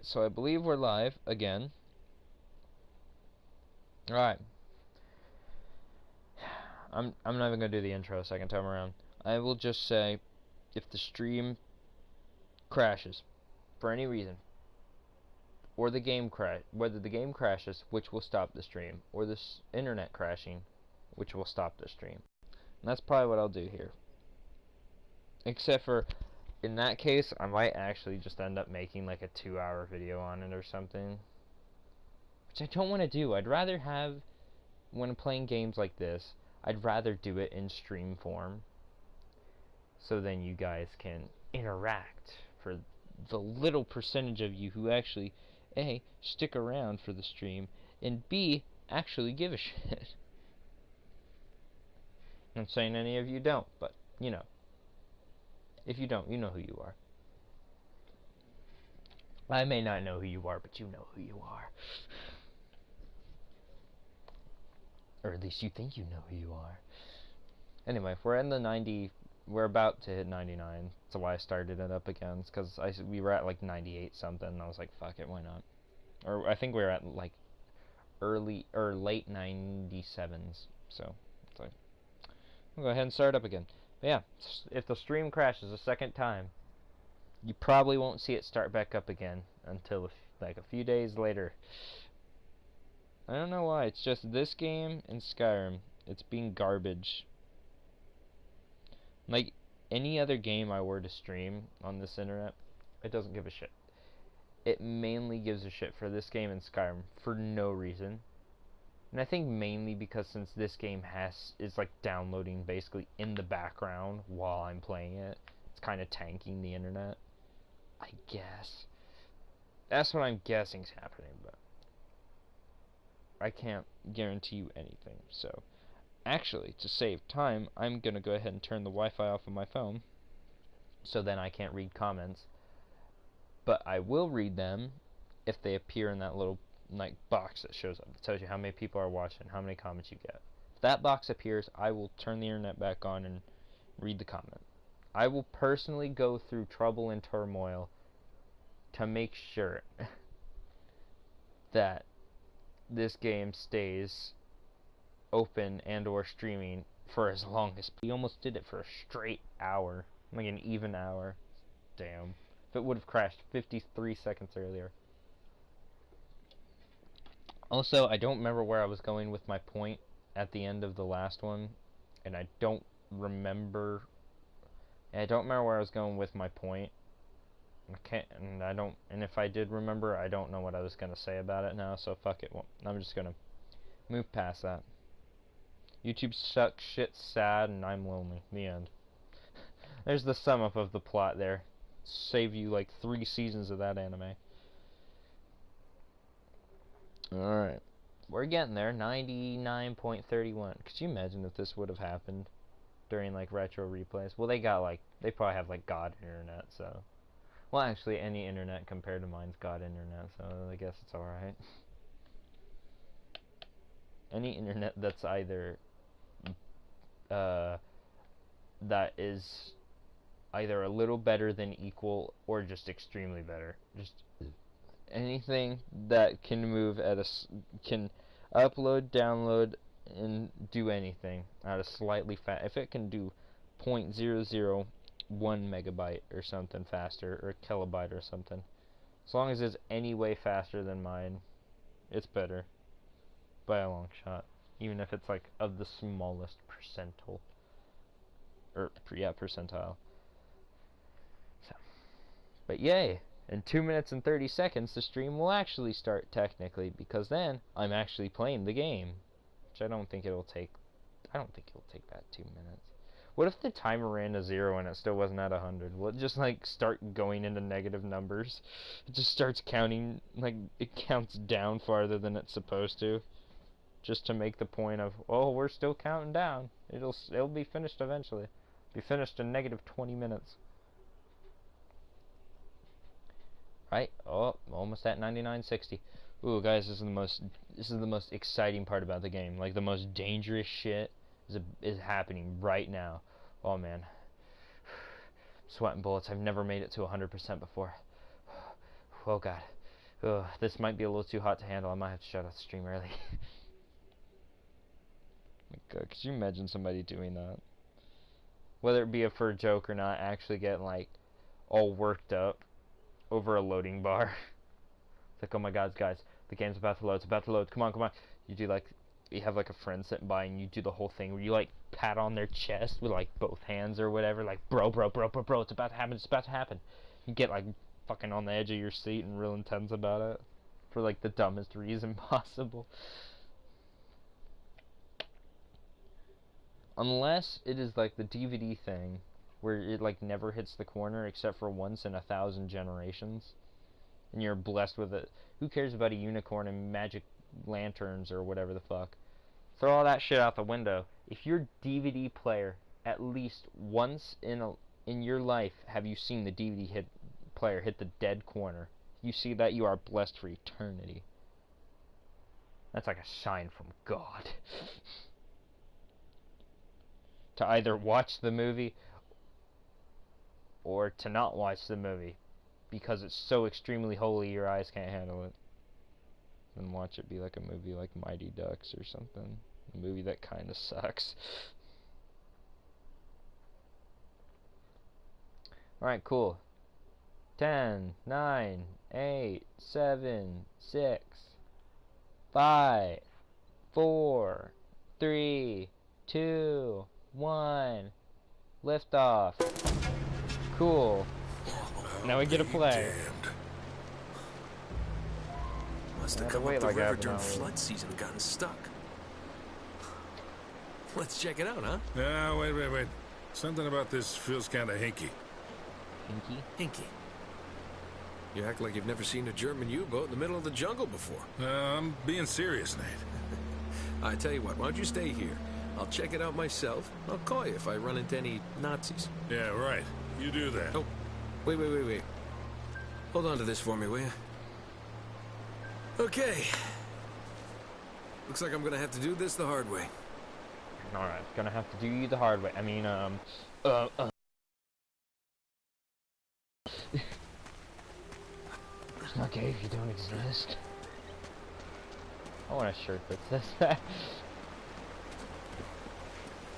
Alright, so I believe we're live again. Alright. I'm not even gonna do the intro second time around. I will just say, if the stream crashes for any reason, or the game whether the game crashes, which will stop the stream, or this internet crashing, which will stop the stream. And that's probably what I'll do here. Except for, in that case, I might actually just end up making like a 2-hour video on it or something. Which I don't want to do. I'd rather have, when I'm playing games like this, I'd rather do it in stream form. So then you guys can interact for the little percentage of you who actually, A, stick around for the stream, and B, actually give a shit. I'm not saying any of you don't, but, you know. If you don't, you know who you are. I may not know who you are, but you know who you are. Or at least you think you know who you are. Anyway, we're in the 90... We're about to hit 99. That's why I started it up again. It's because we were at like 98 something, and I was like, fuck it, why not? Or I think we were at like early or late 97s. So, it's like, we'll go ahead and start up again. But yeah, if the stream crashes a second time, you probably won't see it start back up again until like a few days later. I don't know why. It's just this game and Skyrim. It's being garbage. Like any other game I were to stream on this internet, it doesn't give a shit. It mainly gives a shit for this game and Skyrim for no reason. And I think mainly because since this game is like downloading basically in the background while I'm playing it, it's kind of tanking the internet. I guess. That's what I'm guessing's happening, but I can't guarantee you anything, so actually, to save time, I'm gonna go ahead and turn the Wi-Fi off of my phone, so then I can't read comments. But I will read them if they appear in that little like box that shows up. It tells you how many people are watching, how many comments you get. If that box appears, I will turn the internet back on and read the comment. I will personally go through trouble and turmoil to make sure that this game stays open and or streaming for as long as we almost did it for a straight hour, like an even hour. Damn, if it would have crashed 53 seconds earlier. Also, I don't remember where I was going with my point at the end of the last one, and I don't remember where I was going with my point. And if I did remember, I don't know what I was gonna say about it now, so fuck it. Well, I'm just gonna move past that. YouTube sucks, shit's sad, and I'm lonely. The end. There's the sum up of the plot there. Save you like 3 seasons of that anime. Alright. We're getting there. 99.31. Could you imagine if this would have happened during like retro replays? Well, they probably have like God internet, so. Well, actually, any internet compared to mine's God internet, so I guess it's alright. Any internet that's either that is either a little better than equal or just extremely better. Just anything that can move can upload, download, and do anything at a slightly if it can do 0.001 megabyte or something faster, or a kilobyte or something, as long as it's any way faster than mine, it's better by a long shot, even if it's like of the smallest percentile. Or, yeah, percentile. So, but yay! In 2 minutes and 30 seconds, the stream will actually start technically, because then I'm actually playing the game, which I don't think it'll take that 2 minutes. What if the timer ran to 0 and it still wasn't at 100? Will it just like start going into negative numbers? It just starts counting, like it counts down farther than it's supposed to, just to make the point of, oh, we're still counting down. It'll be finished eventually. Be finished in negative 20 minutes. Right? Oh, almost at 99.60. Ooh, guys, this is the most exciting part about the game. Like the most dangerous shit is happening right now. Oh man, sweating bullets. I've never made it to 100% before. Oh god. Ugh, this might be a little too hot to handle. I might have to shut off the stream early. My God, could you imagine somebody doing that? Whether it be for a joke or not, actually getting like all worked up over a loading bar. It's like, oh my God, guys, the game's about to load. It's about to load. Come on, come on. You do like, you have like a friend sitting by and you do the whole thing where you like pat on their chest with like both hands or whatever. Like, bro, it's about to happen. It's about to happen. You get like fucking on the edge of your seat and real intense about it for like the dumbest reason possible. Unless it is like the DVD thing where it like never hits the corner except for once in 1,000 generations. And you're blessed with it. Who cares about a unicorn and magic lanterns or whatever the fuck? Throw all that shit out the window. If your DVD player, at least once in your life, have you seen the DVD player hit the dead corner? You see that, you are blessed for eternity. That's like a sign from God. To either watch the movie or to not watch the movie because it's so extremely holy your eyes can't handle it. And watch it be like a movie like Mighty Ducks or something. A movie that kind of sucks. Alright, cool. 10, 9, 8, 7, 6, 5, 4, 3, 2, 1. Liftoff. Cool. Now we get to play. Must have come up the river during flood season and gotten stuck. Let's check it out, huh? Yeah, wait. Something about this feels kind of hinky. Hinky? Hinky. You act like you've never seen a German U-boat in the middle of the jungle before. I'm being serious, Nate. I tell you what, why don't you stay here? I'll check it out myself. I'll call you if I run into any Nazis. Yeah, right. You do that. Oh, wait. Hold on to this for me, will you? Okay. Looks like I'm gonna have to do this the hard way. Alright, gonna have to do you the hard way. I mean, It's not gay if you don't exist. I want a shirt that says that.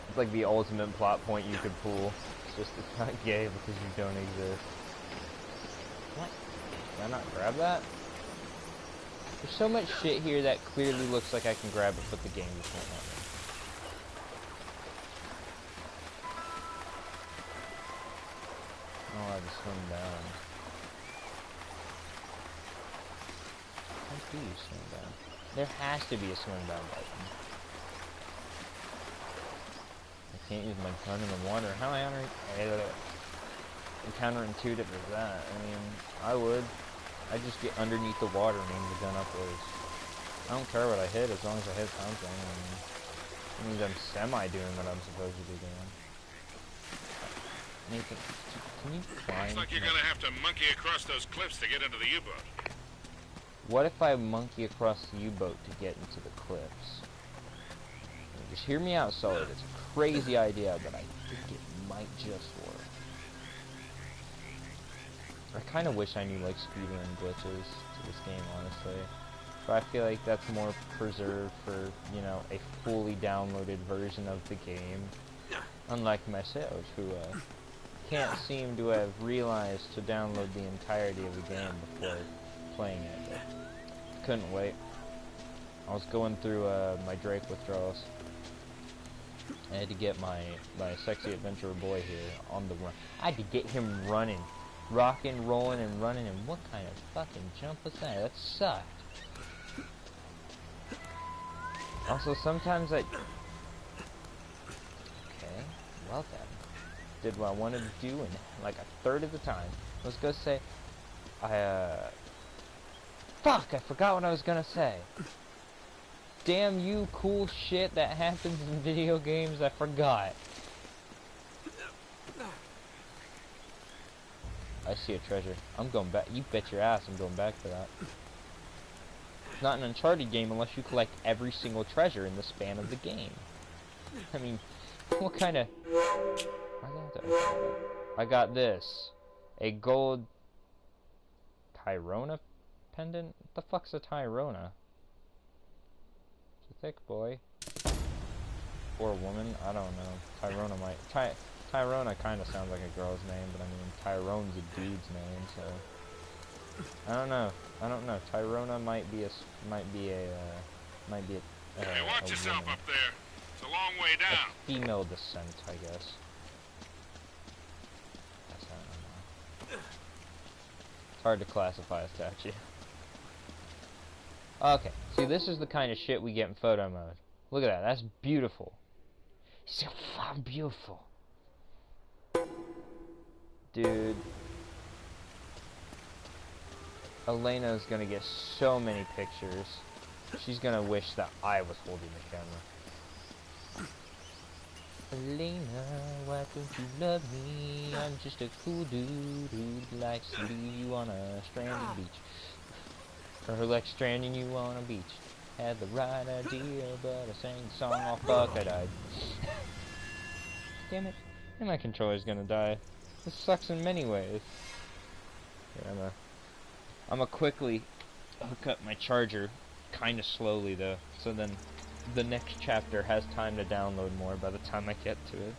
It's like the ultimate plot point you could pull. It's just, it's not gay because you don't exist. What? Can I not grab that? There's so much shit here that clearly looks like I can grab it, but the game just won't let me. Oh, I have to swim down. How do you swim down? There has to be a swim down button. I can't use my gun in the water. How counterintuitive is that? I mean, I would. I just get underneath the water and aim the gun upwards. I don't care what I hit as long as I hit something. I mean, it means I'm semi-doing what I'm supposed to be doing. Nathan, can you try? Looks like you're gonna have to monkey across those cliffs to get into the U-boat. What if I monkey across the U-boat to get into the cliffs? Just hear me out, Solid. It's a crazy idea, but I think it might just work. I kind of wish I knew like speedrun glitches to this game, honestly. But I feel like that's more preserved for, you know, a fully downloaded version of the game. Unlike myself, who can't seem to have realized to download the entirety of the game before playing it. Couldn't wait. I was going through my Drake withdrawals. I had to get my sexy adventurer boy here on the run. I had to get him running. Rocking, rolling, and running, and what kind of fucking jump was that? That sucked. Also, sometimes I... Okay, well then. Did what I wanted to do in like a third of the time. Let's go say... Fuck, I forgot what I was gonna say. Damn you, cool shit that happens in video games, I forgot. I see a treasure. I'm going back. You bet your ass I'm going back for that. It's not an Uncharted game unless you collect every single treasure in the span of the game. I mean, what kind of... I got this. A gold... Tyrona pendant? What the fuck's a Tyrona? It's a thick boy. Or a woman? I don't know. Tyrona might... Tyrona kind of sounds like a girl's name, but I mean, Tyrone's a dude's name, so... I don't know. Tyrona might be a... Hey, watch yourself woman. up there. It's a long way down. A female descent, I guess. That's not, I don't know. It's hard to classify a statue. Okay, see, this is the kind of shit we get in photo mode. Look at that, that's beautiful. So fucking beautiful. Dude. Elena's gonna get so many pictures. She's gonna wish that I was holding the camera. Elena, why don't you love me? I'm just a cool dude who likes to leave you on a stranded beach. Or who likes stranding you on a beach. Had the right idea, but I sang the song off fuck, I died. Damn it. And my controller's gonna die. This sucks in many ways. Here, I'm gonna quickly hook up my charger, kinda slowly though, so then the next chapter has time to download more by the time I get to it.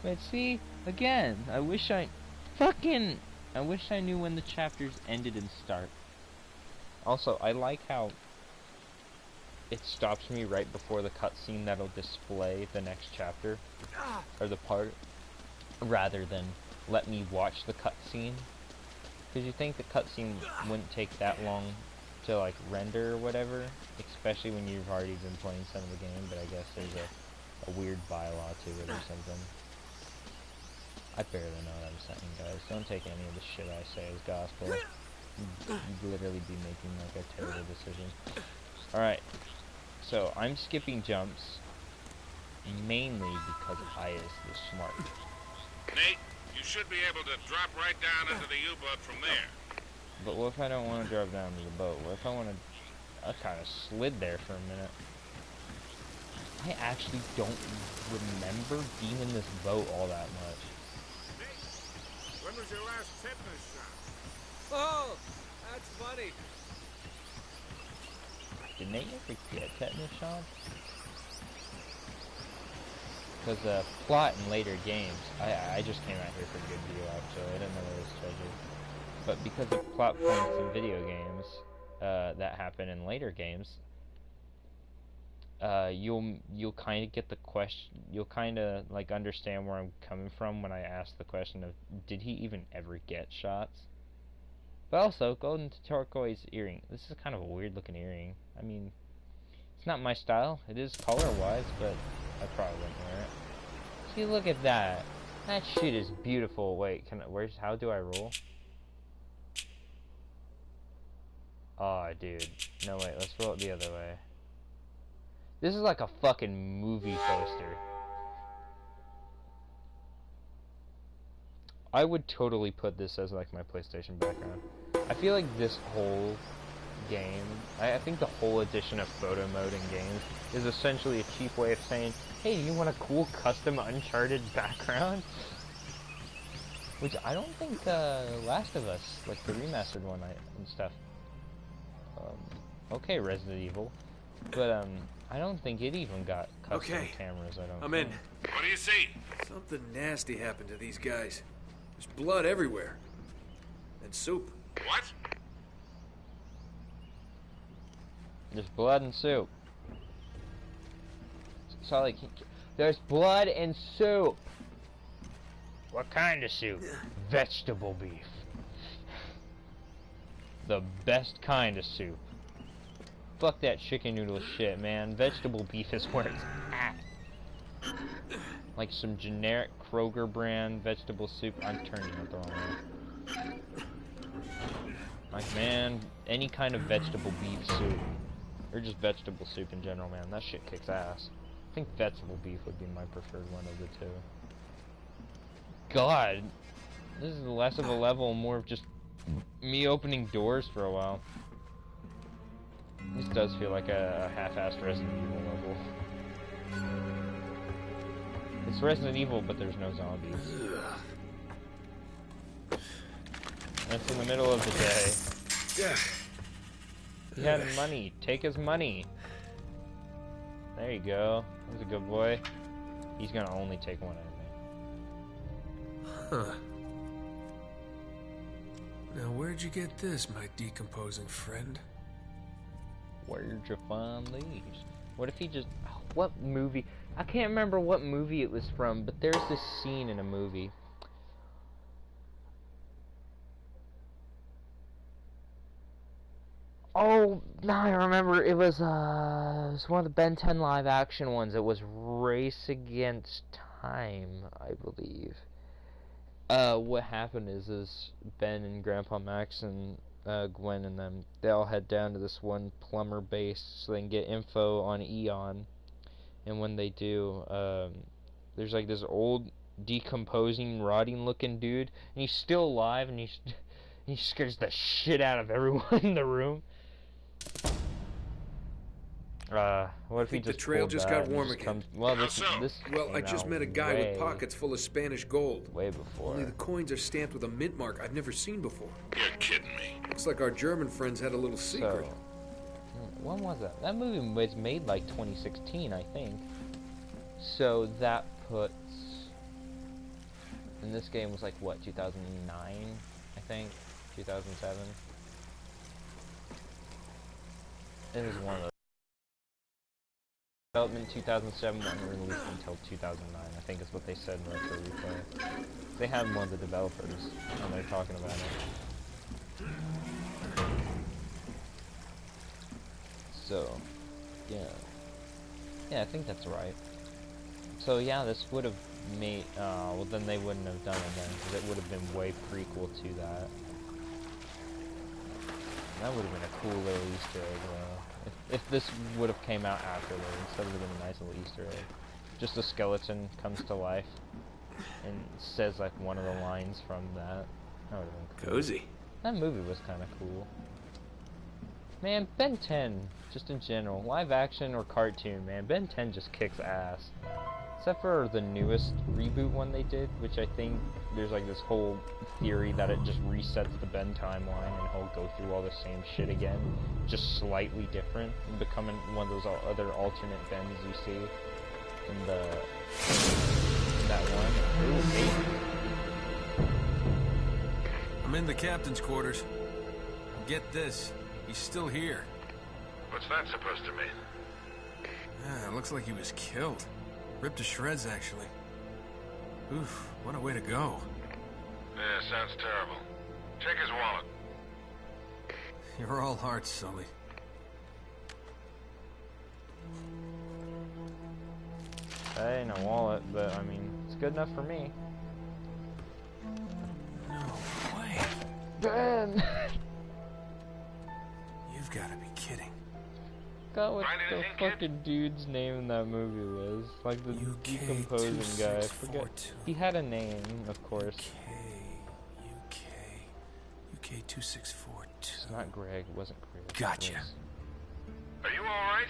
But see, again, I wish I knew when the chapters ended and start. Also, I like how it stops me right before the cutscene that'll display the next chapter, or the part, rather than let me watch the cutscene. Because you think the cutscene wouldn't take that long to like render or whatever, especially when you've already been playing some of the game, but I guess there's a weird bylaw to it or something. I barely know what I'm saying, guys. Don't take any of the shit I say as gospel. You'd literally be making like a terrible decision. Alright, so I'm skipping jumps mainly because I is the smart. Nate, you should be able to drop right down into the U-boat from there. But what if I don't want to drive down to the boat? What if I want to... I kind of slid there for a minute. I actually don't remember being in this boat all that much. Nate, when was your last tetanus shot? Oh, that's funny. Did Nate ever get tetanus shot? Because the plot in later games... I just came out here for a good view, actually. I didn't know there was treasure. But because of plot points in video games that happen in later games, you'll kind of get the question. You'll kind of like understand where I'm coming from when I ask the question of, did he even ever get shots? But also, golden turquoise earring. This is kind of a weird looking earring. I mean, it's not my style. It is color wise, but I probably wouldn't wear it. See, look at that. That shit is beautiful. Wait, how do I roll? Aw, dude. No, wait, let's roll it the other way. This is like a fucking movie poster. I would totally put this as like my PlayStation background. I feel like this whole game, I think the whole addition of photo mode in games is essentially a cheap way of saying, hey, you want a cool custom Uncharted background? Which I don't think Last of Us, like the remastered one and stuff. Okay, Resident Evil, but I don't think it even got custom cameras. I don't. I'm think. in. What do you see? Something nasty happened to these guys. There's blood everywhere. And soup. What? There's blood and soup. So like, there's blood and soup. What kind of soup? Vegetable beef. The best kind of soup. Fuck that chicken noodle shit, man. Vegetable beef is where it's at. Like some generic Kroger brand vegetable soup. I'm turning it the wrong way. Like, man, any kind of vegetable beef soup. Or just vegetable soup in general, man. That shit kicks ass. I think vegetable beef would be my preferred one of the two. God. This is less of a level, more of just me opening doors for a while. This does feel like a half-assed Resident Evil level. It's Resident Evil, but there's no zombies. And it's in the middle of the day. Yeah. He had money. Take his money. There you go. He's a good boy. He's gonna only take one enemy. Huh. Now, where'd you get this, my decomposing friend? Where'd you find these? What if he just... oh, what movie? I can't remember what movie it was from, but there's this scene in a movie. Oh, now I remember. It was one of the Ben 10 live action ones. It was Race Against Time, I believe. What happened is Ben and Grandpa Max and Gwen and them, they all head down to this one plumber base so they can get info on Eon. And when they do, there's like this old, decomposing, rotting-looking dude, and he's still alive, and he scares the shit out of everyone in the room. What if he just the trail just got warm again. comes, well, this Well, I just met a guy way, with pockets full of Spanish gold. way before. Only the coins are stamped with a mint mark I've never seen before. You're kidding me. Looks like our German friends had a little secret. So, when was that? That movie was made like 2016, I think. So that puts... and this game was like, what, 2009, I think? 2007? It was one of those. Development 2007, wasn't released until 2009, I think is what they said in Retro Replay. They had one of the developers, and they're talking about it. So, yeah. Yeah, I think that's right. So yeah, this would have made, well then they wouldn't have done it then, because it would have been way prequel to that. That would have been a cool little Easter egg, though. If this would have came out afterwards, that would have been a nice little Easter egg. Just a skeleton comes to life and says like one of the lines from that. That would have been cool. Cozy. That movie was kind of cool. Man, Ben 10, just in general, live action or cartoon, man, Ben 10 just kicks ass. Except for the newest reboot one they did, which I think there's like this whole theory that it just resets the Ben timeline and he'll go through all the same shit again, just slightly different, and becoming one of those other alternate Bens you see in that one. Ooh, I'm in the captain's quarters. Get this. He's still here. What's that supposed to mean? Yeah, it looks like he was killed. Ripped to shreds, actually. Oof, what a way to go. Yeah, sounds terrible. Check his wallet. You're all hearts, Sully. that ain't a wallet, but I mean, it's good enough for me. No way. Ben! You've got to be kidding. Forgot what Find the anything, kid? fucking dude's name in that movie was. Like the UK decomposing guy. I forget. 2642. He had a name, of course. UK 2642. It's not Greg. It wasn't Greg. It Gotcha. was- Are you alright?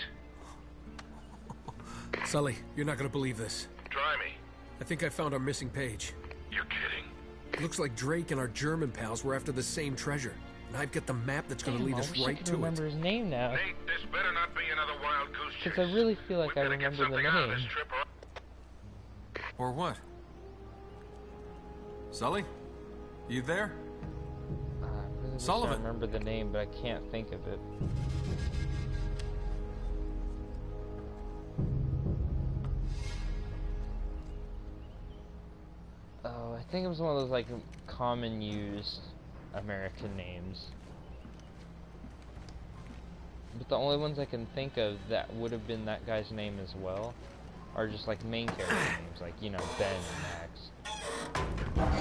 Sully, you're not gonna believe this. Try me. I think I found our missing page. You're kidding. Looks like Drake and our German pals were after the same treasure. And I've got the map that's gonna Damn, lead I us wish I right could to remember it. his name now. Nate, this better not be another wild goose chase. Because I really feel like We I better get remember the something out of name. this trip or... Or what? Sully? You there? I really wish Sullivan. I remember the name, but I can't think of it. Oh, I think it was one of those like common used American names. But the only ones I can think of that would have been that guy's name as well are just like main character names, like, you know, Ben and Max.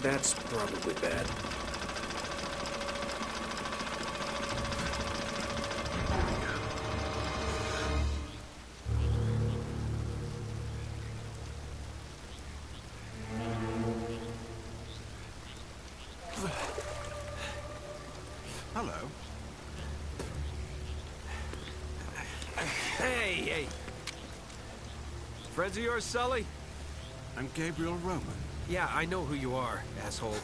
That's probably bad. Hello. Hey! Friends of yours, Sully? I'm Gabriel Roman. Yeah, I know who you are, asshole.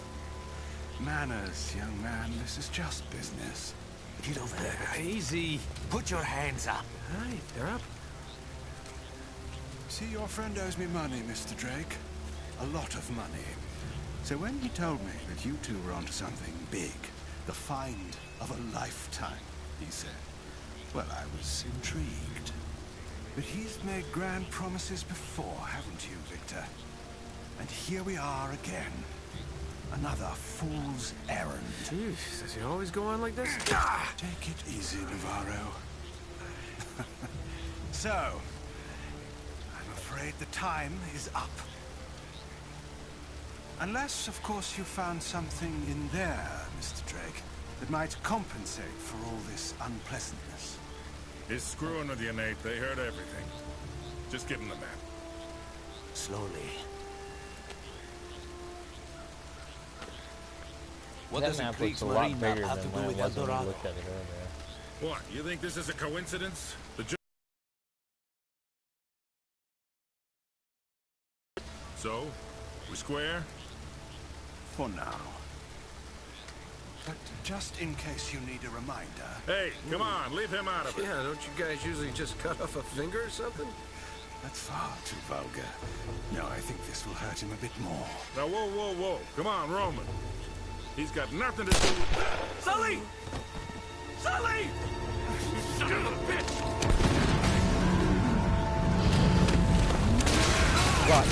Manners, young man. This is just business. Get over there. Easy. Put your hands up. All right, they're up. See, your friend owes me money, Mr. Drake. A lot of money. So when he told me that you two were onto something big, the find of a lifetime, he said, well, I was intrigued. But he's made grand promises before, haven't you, Victor? And here we are again. Another fool's errand. Jeez, does he always go on like this? Take it easy, Navarro. So, I'm afraid the time is up. Unless, of course, you found something in there, Mr. Drake, that might compensate for all this unpleasantness. He's screwing with you, Nate. They heard everything. Just give him the map. Slowly. What That does a map looks a lot Kriegsmarine bigger map have than to when do it with was when we Eldorado? looked at it earlier. What, you think this is a coincidence? So, we square? For now. But just in case you need a reminder... Hey, come on, leave him out of it. Yeah, don't you guys usually just cut off a finger or something? That's far too vulgar. No, I think this will hurt him a bit more. Now, whoa, whoa, whoa. Come on, Roman. He's got nothing to do with... Sully! Sully! You son of a bitch! What?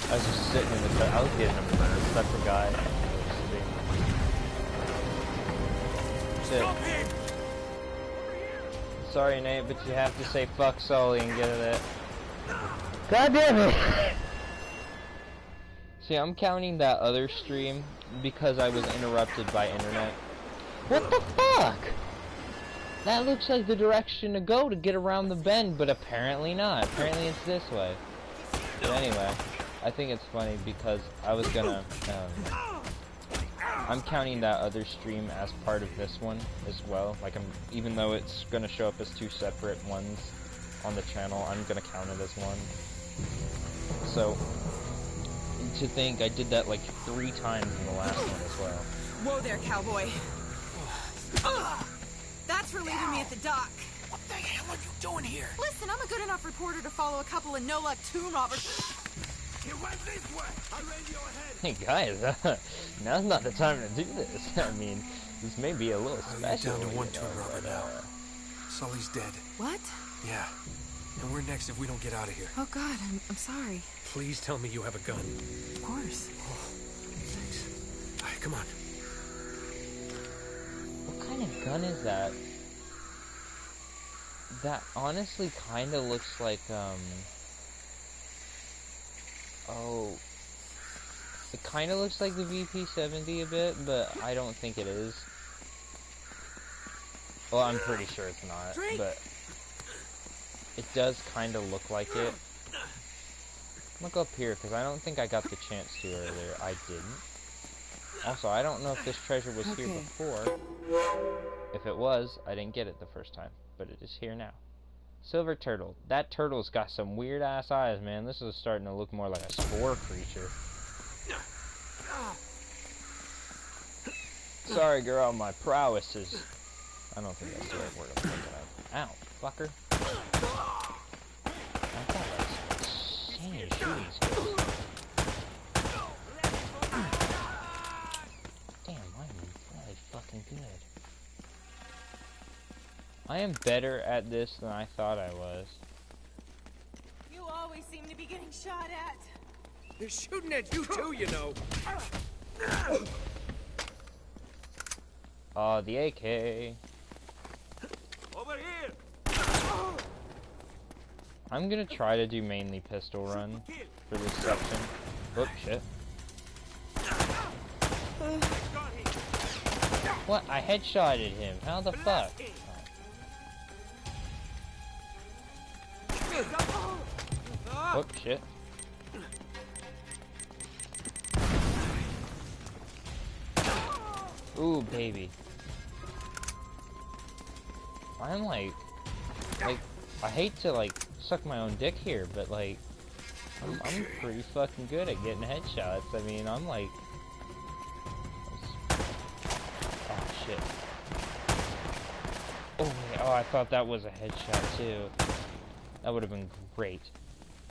I was just sitting in the car. I was getting him first. I forgot. Stop him! Sorry, Nate, but you have to say fuck Sully and get it. God damn it! See, I'm counting that other stream because I was interrupted by internet. What the fuck? That looks like the direction to go to get around the bend, but apparently not. Apparently it's this way. But anyway, I think it's funny because I was gonna, I'm counting that other stream as part of this one as well. Like, even though it's gonna show up as two separate ones on the channel, I'm gonna count it as one. So, to think I did that like 3 times in the last one as well. Whoa there, cowboy. That's for leaving me at the dock. What the hell are you doing here? Listen, I'm a good enough reporter to follow a couple of no-luck tomb robbers. You went this way! I ran your head! Hey guys, now's not the time to do this. I mean, this may be a little special. You're down to one you tomb know, robber but, now. Sully's dead. What? Yeah. And we're next if we don't get out of here. Oh God, I'm sorry. Please tell me you have a gun. Of course. Oh, thanks. All right, come on. What kind of gun is that? That honestly kind of looks like, oh, it kind of looks like the VP-70 a bit, but I don't think it is. Well, I'm pretty sure it's not, but it does kind of look like it. Look up here, because I don't think I got the chance to earlier. I didn't. Also, I don't know if this treasure was here before. If it was, I didn't get it the first time, but it is here now. Silver turtle. That turtle's got some weird ass eyes, man. This is starting to look more like a spore creature. Sorry, girl, my prowess is... I don't think that's the right word I'm thinking of. Ow, fucker. I thought that was insane shooting skills. Damn, I'm really fucking good. I am better at this than I thought I was. You always seem to be getting shot at. They're shooting at you too, you know. Oh, the AK. Over here! I'm gonna try to do mainly pistol run for this section. Whoop, shit. What? I headshotted him. How the fuck? Whoop, shit. Ooh, baby. I'm like, I hate to like suck my own dick here, but like, I'm pretty fucking good at getting headshots. I mean, I'm like... Oh, shit. Oh, wait. Oh, I thought that was a headshot, too. That would have been great.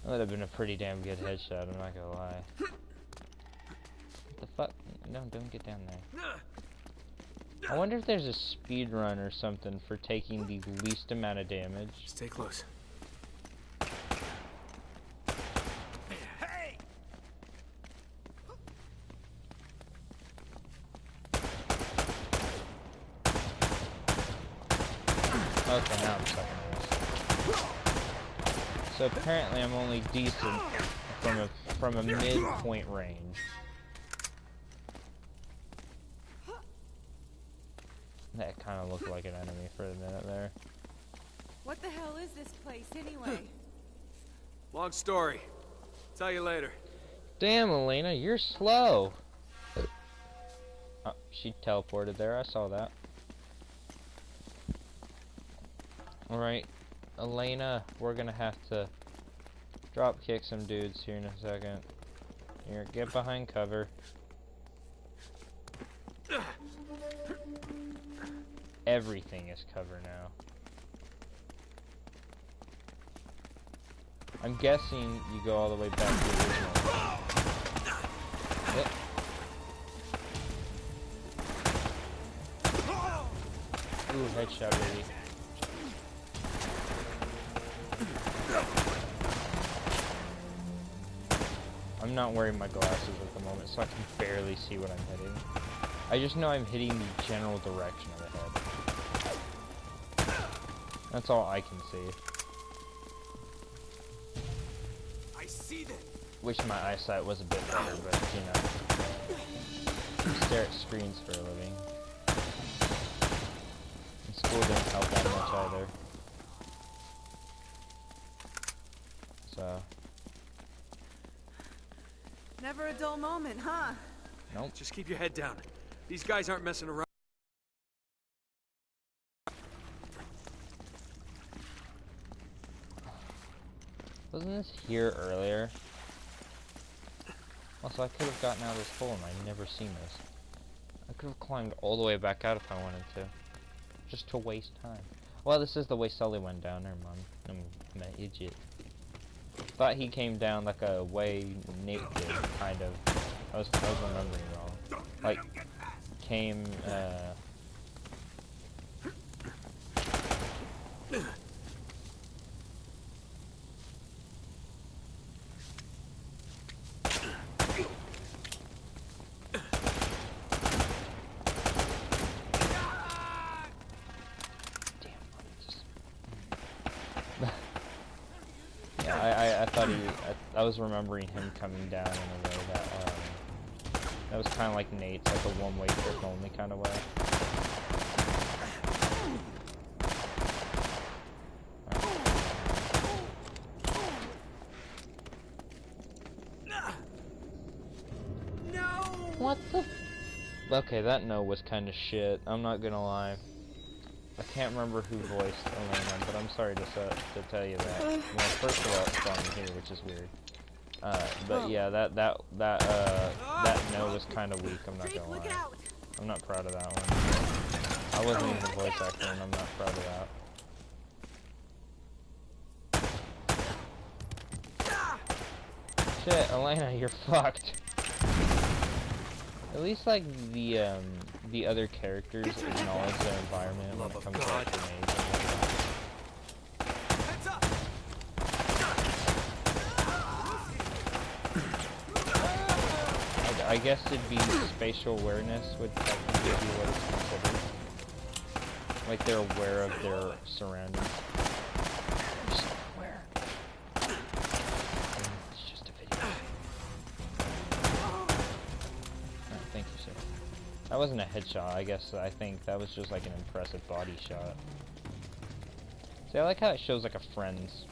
That would have been a pretty damn good headshot, I'm not gonna lie. What the fuck? No, don't get down there. I wonder if there's a speed run or something for taking the least amount of damage. Stay close. Hey! Okay, now I'm stuck in this. So apparently I'm only decent from a midpoint range. That kind of looked like an enemy for a minute there. What the hell is this place, anyway? Long story. Tell you later. Damn, Elena, you're slow. Oh, she teleported there. I saw that. Alright, Elena, we're gonna have to drop kick some dudes here in a second. Here, get behind cover. Everything is cover now. I'm guessing you go all the way back to the original. Yep. Ooh, headshot, baby. I'm not wearing my glasses at the moment, so I can barely see what I'm hitting. I just know I'm hitting the general direction of the head. That's all I can see. I see them. Wish my eyesight was a bit better, but you know. I stare at screens for a living. And school didn't help that much either. So. Never a dull moment, huh? Nope. Just keep your head down. These guys aren't messing around. Wasn't this here earlier? Also, I could have gotten out of this hole and I'd never seen this. I could have climbed all the way back out if I wanted to. Just to waste time. Well, this is the way Sully went down. Never mind. I'm an idiot. Thought he came down like a way Nate did, kind of. I was remembering wrong. Like, came, I thought I was remembering him coming down in a way that was kind of like Nate's, like a one-way trip only kind of way. No! What the? Okay, that no was kind of shit. I'm not gonna lie. I can't remember who voiced Elena, but I'm sorry to tell you that. Well, first of all, it's spawning here, which is weird. But yeah, that no was kind of weak. I'm not gonna lie. I'm not proud of that one. I wasn't even a voice actor, and I'm not proud of that. Shit, Elena, you're fucked. At least like the other characters acknowledge their environment when it comes to grenades and whatnot. I guess it'd be spatial awareness would technically be what it's considered. Like they're aware of their surroundings. You're so aware. It's just a video. Alright, thank you, sir. That wasn't a headshot, I guess. I think that was just like an impressive body shot. See, I like how it shows like a friend's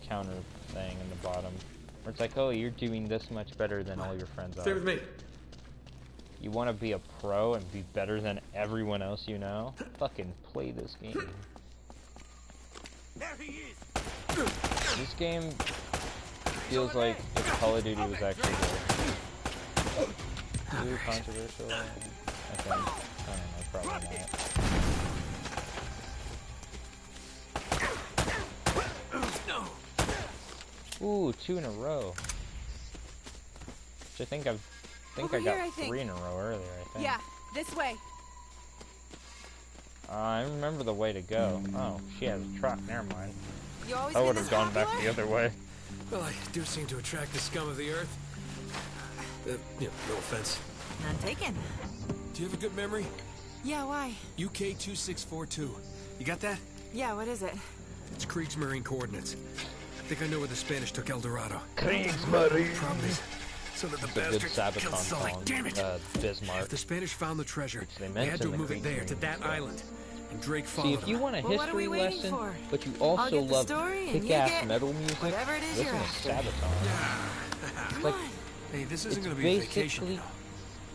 counter thing in the bottom. Where it's like, oh, you're doing this much better than all your friends are. Stay with me. You want to be a pro and be better than everyone else you know? Fucking play this game. There he is. This game feels like if Call of Duty was actually good. Too controversial, I think. I don't know, probably not. Ooh, 2 in a row. Which I think I got 3 in a row earlier, I think. Yeah, this way. I remember the way to go. Oh, she has a truck, never mind. You always I been would this have gone back popular? the other way. Well, I do seem to attract the scum of the earth. No offense. None taken. Do you have a good memory? Yeah, why? UK 2642. You got that? Yeah, what is it? It's Kriegsmarine coordinates. I think I know where the Spanish took El Dorado. Kriegsmarine. Problem is, so that the It's a good bastards killed Sabaton Sully. song. Damn it! Bismarck. If the Spanish found the treasure, they they had to mention the move it there, to Kriegsmarine that stuff. island. And Drake followed See, if you them. want a Well, what are we history waiting lesson, for? but you I'll also get the love story and you kick-ass get metal music, whatever it is listen you're to after. Sabaton. Come like, on. Hey, this isn't It's gonna be a vacation. basically-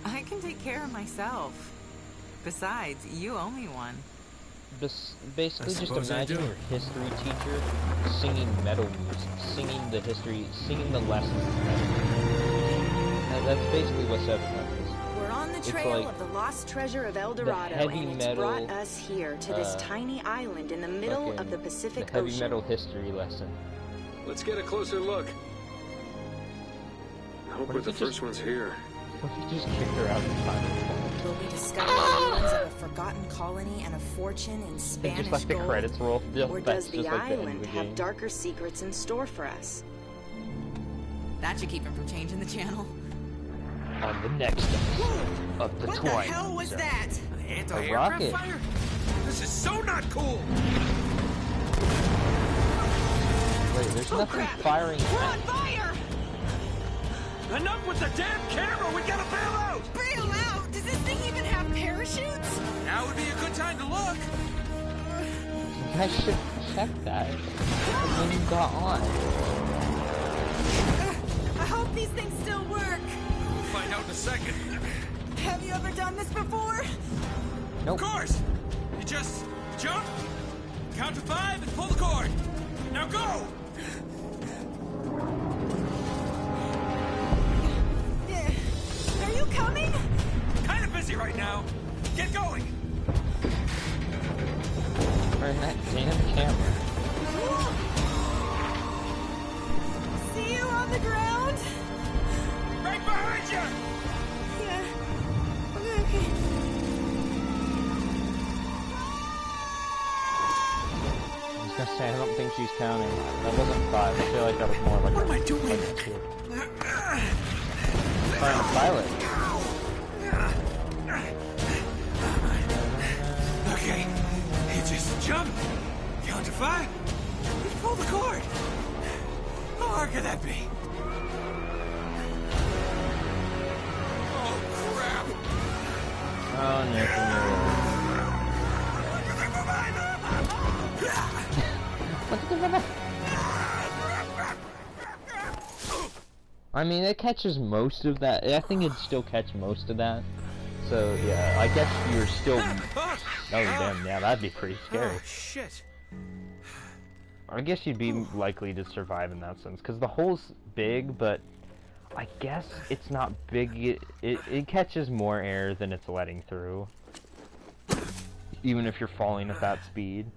I can take care of myself. Besides, you owe me one. Basically, I just suppose I imagine do. your history teacher singing metal music, singing the lessons of metal music. That's basically what Sabaton is. We're on the It's trail like of the lost treasure of El the Dorado, heavy and it's metal, brought us here to this tiny island in the middle of the fucking- Pacific the heavy Ocean. metal history lesson. Let's get a closer look. I hope What we're if the you first ones here. What if you just kicked her out of time? Will we discover the ruins of a forgotten colony and a fortune in Spanish Just like the gold? credits roll. Or That's does the just like the end of island the have game. darker secrets in store for us? That should keep him from changing the channel. On the next episode of the What the Twilight hell was Zone. that? Anti-aircraft rocket. fire? This is so not cool! Wait, there's nothing firing. We're on fire! Enough with the damn camera! We gotta bail out! Bail out? Does this thing even have parachutes? Now would be a good time to look! You guys should check that when you got on. I hope these things still work. We'll find out in a second. Have you ever done this before? Nope. Of course! You just jump, count to 5, and pull the cord. Now go! Are you coming? Kind of busy right now. Get going! Turn that damn camera. See you on the ground? Right behind you! Yeah. Okay. I was gonna say, I don't think she's counting. That wasn't 5. I feel like that was more like What am I doing? like a 2. Trying to pilot. Okay, you just jump, count to 5, and pull the cord. How hard could that be? Oh, crap! Oh, Nathan, I mean, it catches most of that. I think it'd still catch most of that. So, yeah, I guess you're still... Oh, damn, yeah, that'd be pretty scary. Oh, shit. I guess you'd be likely to survive in that sense, because the hole's big, but I guess it's not big. It catches more air than it's letting through, even if you're falling at that speed.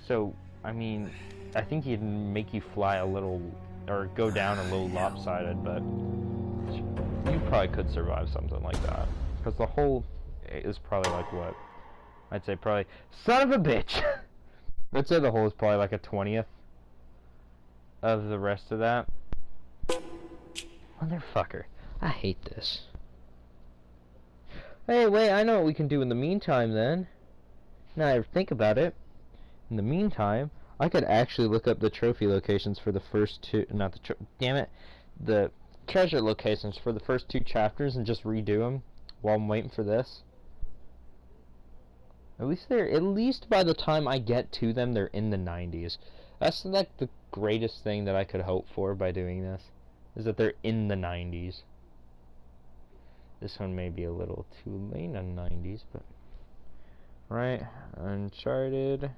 So, I mean, I think it'd make you fly a little, or go down a little lopsided, but you probably could survive something like that, because the hole is probably like what? I'd say probably, son of a bitch! I'd say the hole is probably like a 20th of the rest of that. Motherfucker. I hate this. Hey, wait, I know what we can do in the meantime then. Now I think about it. In the meantime, I could actually look up the trophy locations for the first two, damn it, the treasure locations for the first 2 chapters and just redo them while I'm waiting for this. At least by the time I get to them, they're in the 90s. That's like the greatest thing that I could hope for by doing this, is that they're in the 90s. This one may be a little too late in the 90s, but... Right, Uncharted...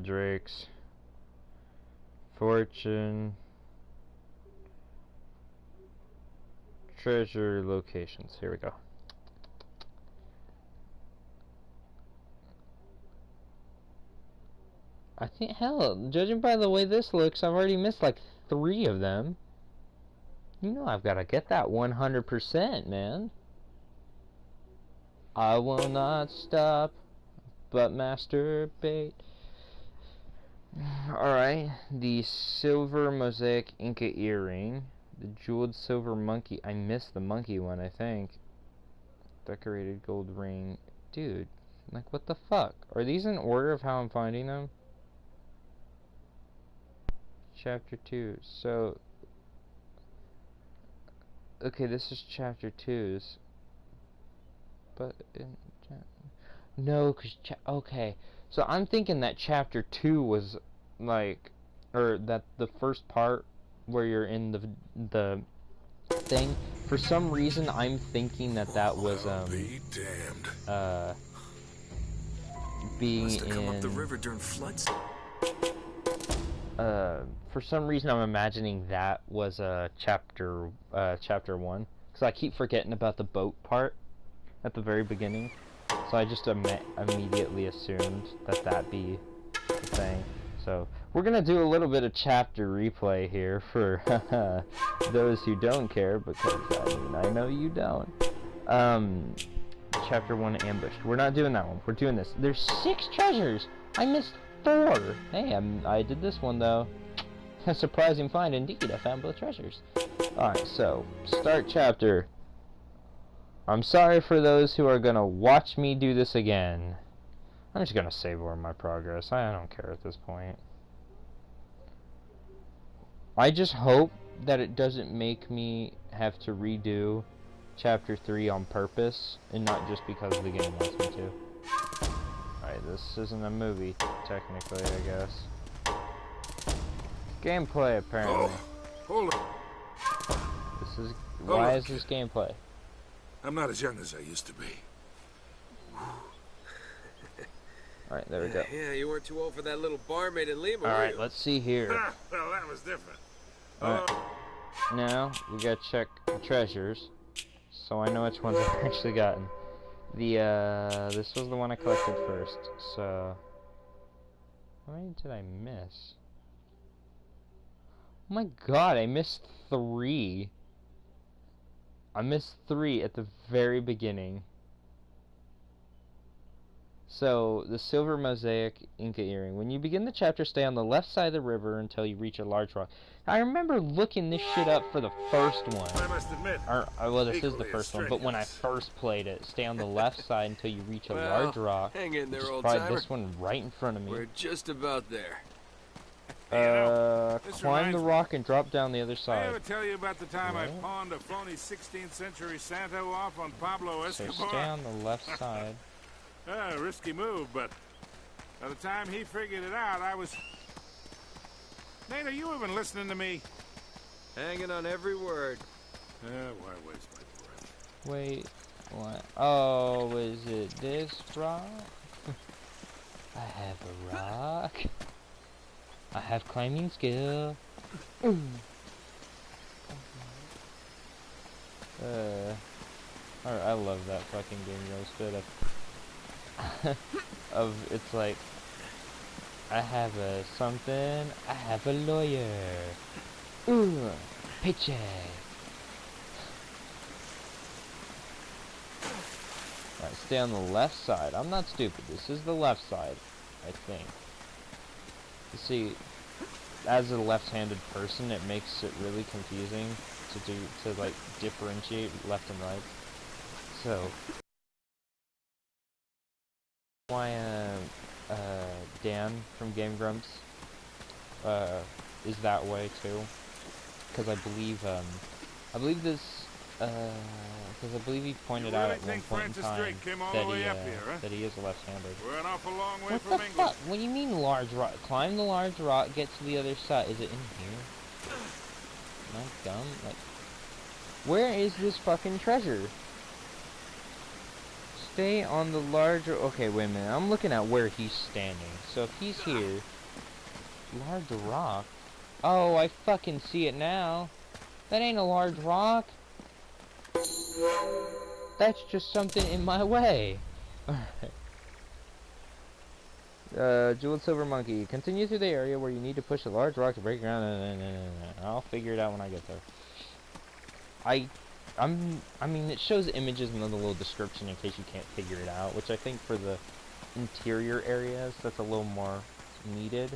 Drake's fortune. Treasure locations. Here we go. I think, hell, judging by the way this looks, I've already missed like 3 of them. You know I've got to get that 100%, man. I will not stop, but masturbate. Alright, the silver mosaic Inca earring. The jeweled silver monkey. I missed the monkey one, I think. Decorated gold ring. Dude, like what the fuck? Are these in order of how I'm finding them? Chapter 2. So, okay, this is chapter 2's. But, no, because, okay. So I'm thinking that chapter 2 was, like, or that the first part where you're in the thing. For some reason, I'm thinking that that was, be damned. Being Must have come in... up the river during floods. For some reason I'm imagining that was chapter 1, because I keep forgetting about the boat part at the very beginning, so I just immediately assumed that that'd be the thing. So we're gonna do a little bit of chapter replay here for those who don't care, because I mean I know you don't. Chapter 1 ambushed. We're not doing that one. We're doing this. There's 6 treasures. I missed 4. Hey, I did this one though. A surprising find indeed. I found both treasures. Alright, so start chapter. I'm sorry for those who are gonna watch me do this again. I'm just gonna save over my progress. I don't care at this point. I just hope that it doesn't make me have to redo chapter 3 on purpose and not just because the game wants me to. Alright, this isn't a movie, technically, I guess. Gameplay, apparently. Oh, hold on. This is... Why is this gameplay? I'm not as young as I used to be. Alright, there we go. Yeah, you weren't too old for that little barmaid in Lima, were Alright, you? let's see here. Well, that was different. Alright. Now, we gotta check the treasures, so I know which ones I've actually gotten. This was the one I collected first, so... How many did I miss? Oh my god, I missed 3. I missed 3 at the very beginning. So, the silver mosaic Inca earring. When you begin the chapter, stay on the left side of the river until you reach a large rock. I remember looking this shit up for the first one. I must admit, Well, this is the equally first one, but when I strenuous. first played it, stay on the left side until you reach a Well, large rock. hang in there, Just old tried timer. this one right in front of me. We're just about there. this Climb the reminds me. rock and drop down the other I side. ever tell you about the time I What? pawned a phony 16th century Santo off on Pablo So Escobar? stay on the left side. Risky move, but by the time he figured it out, I was... Nate, are you even listening to me? Hanging on every word. Why waste my breath? Wait, what? Oh, is it this rock? I have a rock. I have climbing skill. I love that fucking game roast bit of it's like I have a something, I have a lawyer. Ooh, paycheck. Alright, stay on the left side. I'm not stupid. This is the left side, I think. You see, as a left-handed person, it makes it really confusing to like differentiate left and right. So why Dan from Game Grumps is that way too, because I believe this because I believe he pointed You out really at one think point in Francis time Drake came all that the way up here, huh? that he is left-handed. We're an awful long way What from the England. fuck? What do you mean large rock? Climb the large rock, get to the other side. Is it in here? Am I dumb? Like, where is this fucking treasure? Stay on the larger... Okay, wait a minute. I'm looking at where he's standing. So if he's here... Large rock? Oh, I fucking see it now. That ain't a large rock. That's just something in my way. Alright. Jeweled Silver Monkey. Continue through the area where you need to push a large rock to break ground. I'll figure it out when I get there. I mean, it shows images and then a little description in case you can't figure it out, which I think for the interior areas, that's a little more needed,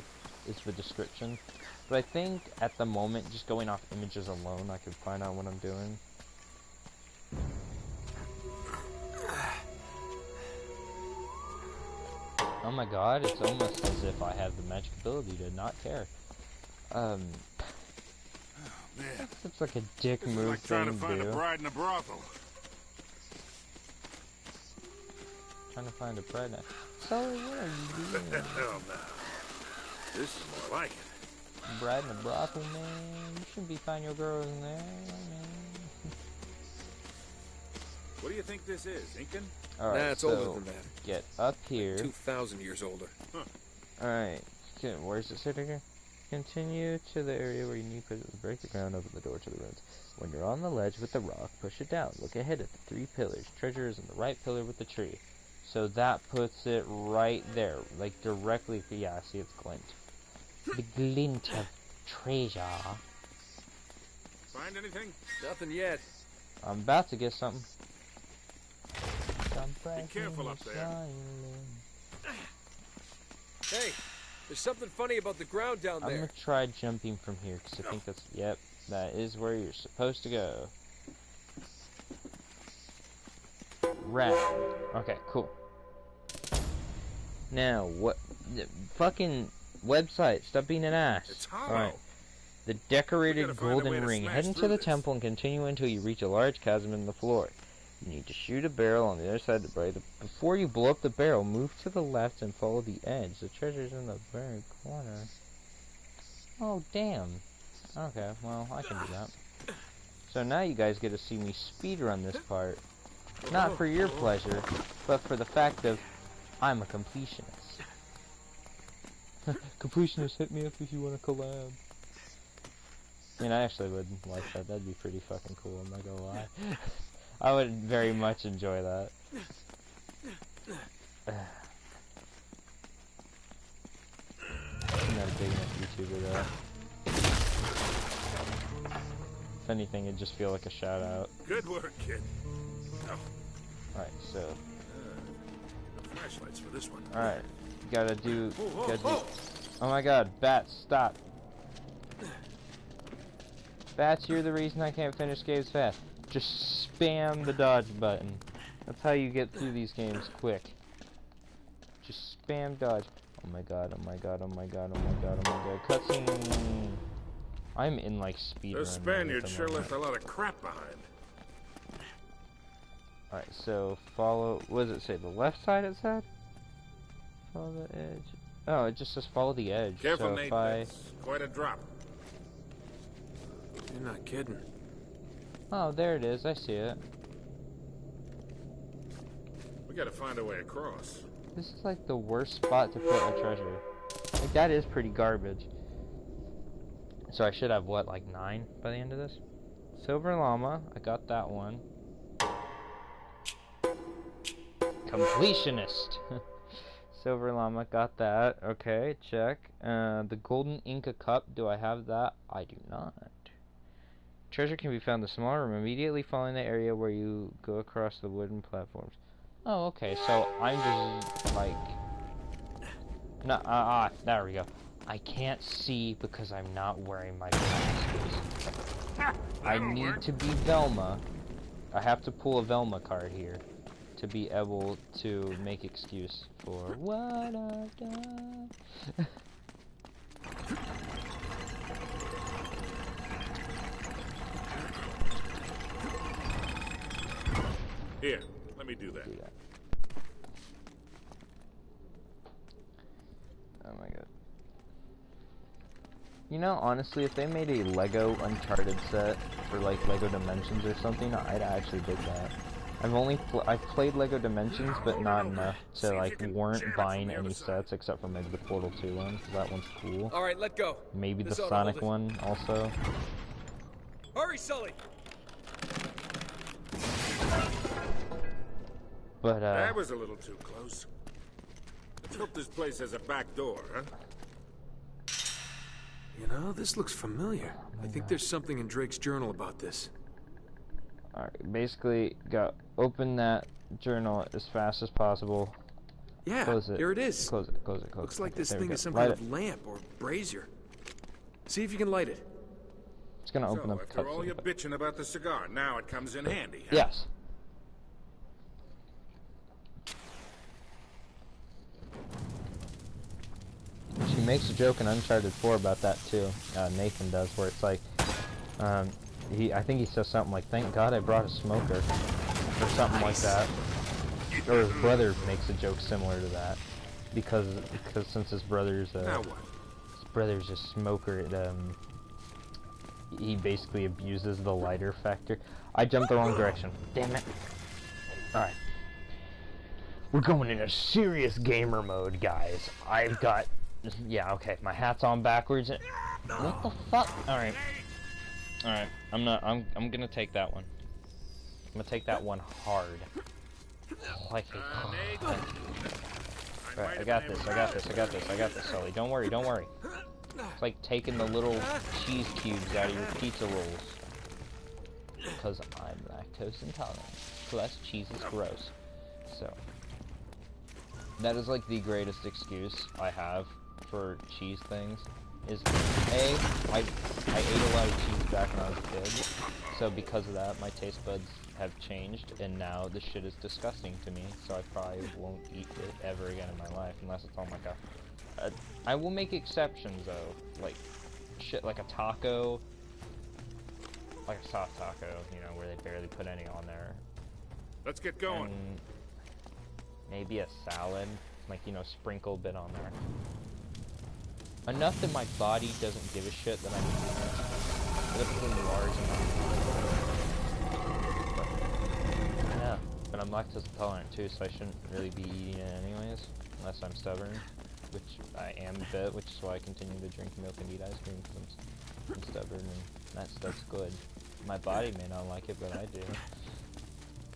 is the description. But I think, at the moment, just going off images alone, I can find out what I'm doing. Oh my god, it's almost as if I have the magic ability to not care. That's like a dick move like thing trying to find do. a bride in a brothel. Trying to find a bride. Sully, what are you doing? Hell no. This is more like it. Bride in a brothel, man. You shouldn't be finding your girls in there, man. What do you think this is, Incan? Alright, Nah, it's so older than that. get up here. 2,000 years older. Alright, where's it sitting here? Continue to the area where you need to break the ground, open the door to the ruins. When you're on the ledge with the rock, push it down. Look ahead at the 3 pillars. Treasure is in the right pillar with the tree. So that puts it right there, like directly, yeah, see its glint. The glint of treasure. Find anything? Nothing yet. I'm about to get something. Be careful up there. Hey, there's something funny about the ground down I'm there. gonna try jumping from here, because I think that's, yep, that is where you're supposed to go. Rat. Okay, cool. Now, what, fucking website, stop being an ass. It's hollow. Alright. The decorated golden ring. Head into the temple and continue until you reach a large chasm in the floor. You need to shoot a barrel on the other side of the blade. Before you blow up the barrel, move to the left and follow the edge. The treasure's in the very corner. Oh, damn. Okay, well, I can do that. So now you guys get to see me speedrun this part. Not for your pleasure, but for the fact of I'm a completionist. Completionist, hit me up if you want to collab. I mean, I actually would like that. That'd be pretty fucking cool, I'm not gonna lie. I would very much enjoy that. I'm not a big enough YouTuber though. If anything, it'd just feel like a shout out. Good work, kid. Oh. Alright, so. No flashlights for this one. Alright. Gotta do. Oh my god, bats, stop. Bats, you're the reason I can't finish games fast. Just spam the dodge button. That's how you get through these games quick. Just spam dodge. Oh my god, oh my god, oh my god, oh my god, oh my god. Cutscene! I'm in like speedrun. Those Spaniards sure left a lot of crap behind. Alright, so follow. What does it say? The left side it said? Follow the edge. Oh, it just says follow the edge. Careful, so Nate. if I... That's quite a drop. You're not kidding. Oh, there it is. I see it. We gotta find a way across. This is like the worst spot to put a treasure. Like, that is pretty garbage. So I should have, what, like 9 by the end of this? Silver Llama. I got that one. Completionist. Silver Llama. Got that. Okay, check. The Golden Inca Cup. Do I have that? I do not. Treasure can be found in the smaller room immediately following the area where you go across the wooden platforms. Oh, okay, so I'm just, like... No, there we go. I can't see because I'm not wearing my glasses. I need to be Velma. I have to pull a Velma card here to be able to make excuse for what I've done. Here, let me do that. Oh my god. You know, honestly, if they made a Lego Uncharted set, or like Lego Dimensions or something, I'd actually dig that. I've played Lego Dimensions, but not enough to like warrant buying any sets except for maybe the Portal 2 one, 'cause that one's cool. All right, let go. Maybe This the ought to Sonic hold it. one also. Hurry, Sully. But That was a little too close. Let's hope this place has a back door, huh? You know, this looks familiar. I think there's something in Drake's journal about this. alright, basically open that journal as fast as possible. Yeah, Close it. here it is. Close it, close it, close Looks it. like Okay, this there we thing go. is some Light kind it. of lamp or brazier. See if you can light it. It's gonna open So, up after all cutscene. your bitching about the cigar, now it comes in handy, huh? Yes. She makes a joke in Uncharted 4 about that too. Nathan does, where it's like, I think he says something like, "Thank God I brought a smoker," or something like that. Or his brother makes a joke similar to that, because since his brother's Now what? a smoker, he basically abuses the lighter factor. I jumped the wrong direction. Damn it. Alright. We're going into serious gamer mode, guys. I've got... Yeah, okay, my hat's on backwards. What the fuck? Alright. Alright, I'm gonna take that one. I'm gonna take that one hard. Like Nate. Alright, I got this, Sully. Don't worry. It's like taking the little cheese cubes out of your pizza rolls. Because I'm lactose intolerant. Plus, cheese is gross. So, that is like the greatest excuse I have for cheese things. Is A, I ate a lot of cheese back when I was a kid. So because of that, my taste buds have changed, and now this shit is disgusting to me. So I probably won't eat it ever again in my life, unless it's on like a I will make exceptions though, like shit like a taco, like a soft taco, you know, where they barely put any on there. Let's get going. And maybe a salad, like, you know, sprinkle a bit on there. Enough that my body doesn't give a shit that I'm eating it. Literally large amounts. Yeah, but I'm lactose intolerant too, so I shouldn't really be eating it anyways, unless I'm stubborn. Which I am a bit, which is why I continue to drink milk and eat ice cream, because I'm stubborn and that stuff's good. My body may not like it, but I do.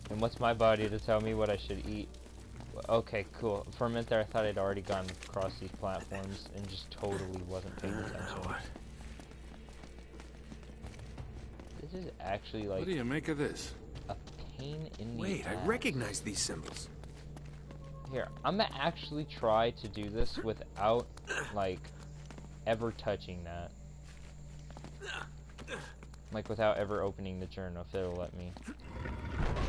And what's my body to tell me what I should eat? Okay, cool. For a minute there I thought I'd already gone across these platforms and just totally wasn't paying attention. This is actually like... What do you make of this? a pain in the Wait, ass. I recognize these symbols. Here, I'm gonna actually try to do this without, like, ever touching that. Like, without ever opening the journal, if it'll let me.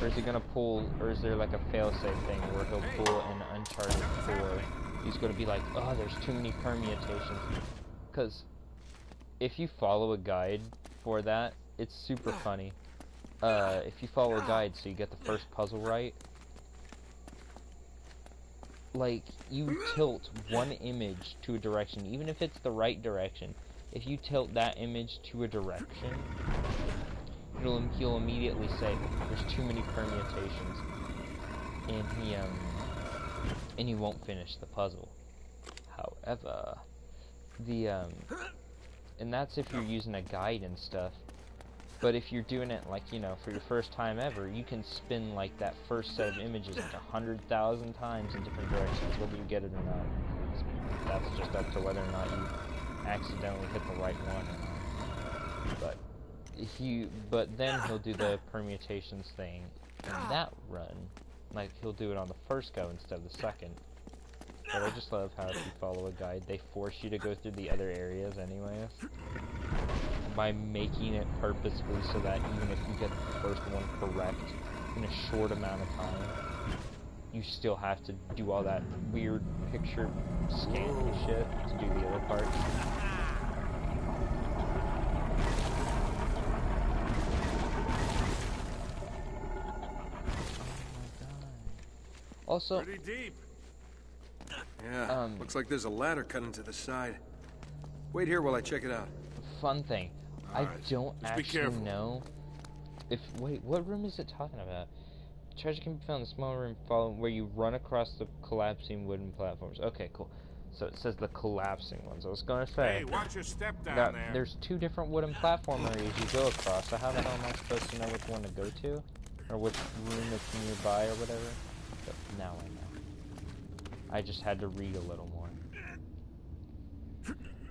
Or is he gonna pull, or is there like a failsafe thing where he'll pull an Uncharted 4? He's gonna be like, oh, there's too many permutations. Because if you follow a guide for that, it's super funny. If you follow a guide so you get the first puzzle right, like, you tilt one image to a direction, even if it's the right direction, if you tilt that image to a direction, he'll immediately say, there's too many permutations, and he won't finish the puzzle. However, and that's if you're using a guide and stuff. But if you're doing it, like, you know, for your first time ever, you can spin, like, that first set of images like 100,000 times in different directions, whether you get it or not. That's just up to whether or not you accidentally hit the right one or not. But then he'll do the permutations thing in that run. Like, he'll do it on the first go instead of the second. But I just love how if you follow a guide, they force you to go through the other areas anyways. By making it purposefully so that even if you get the first one correct in a short amount of time, you still have to do all that weird picture scanning shit to do the other parts. Also, Pretty deep. Yeah, looks like there's a ladder cut into the side. Wait here while I check it out. fun thing. I Alright, don't just be actually careful. know if... Wait, what room is it talking about? Treasure can be found in the small room following where you run across the collapsing wooden platforms. Okay, cool. So it says the collapsing ones. I was gonna say Hey, watch your step down that there. there's 2 different wooden platform areas you go across. So how the hell am I supposed to know which one to go to, or which room that's nearby, or whatever? But now I know. I just had to read a little more.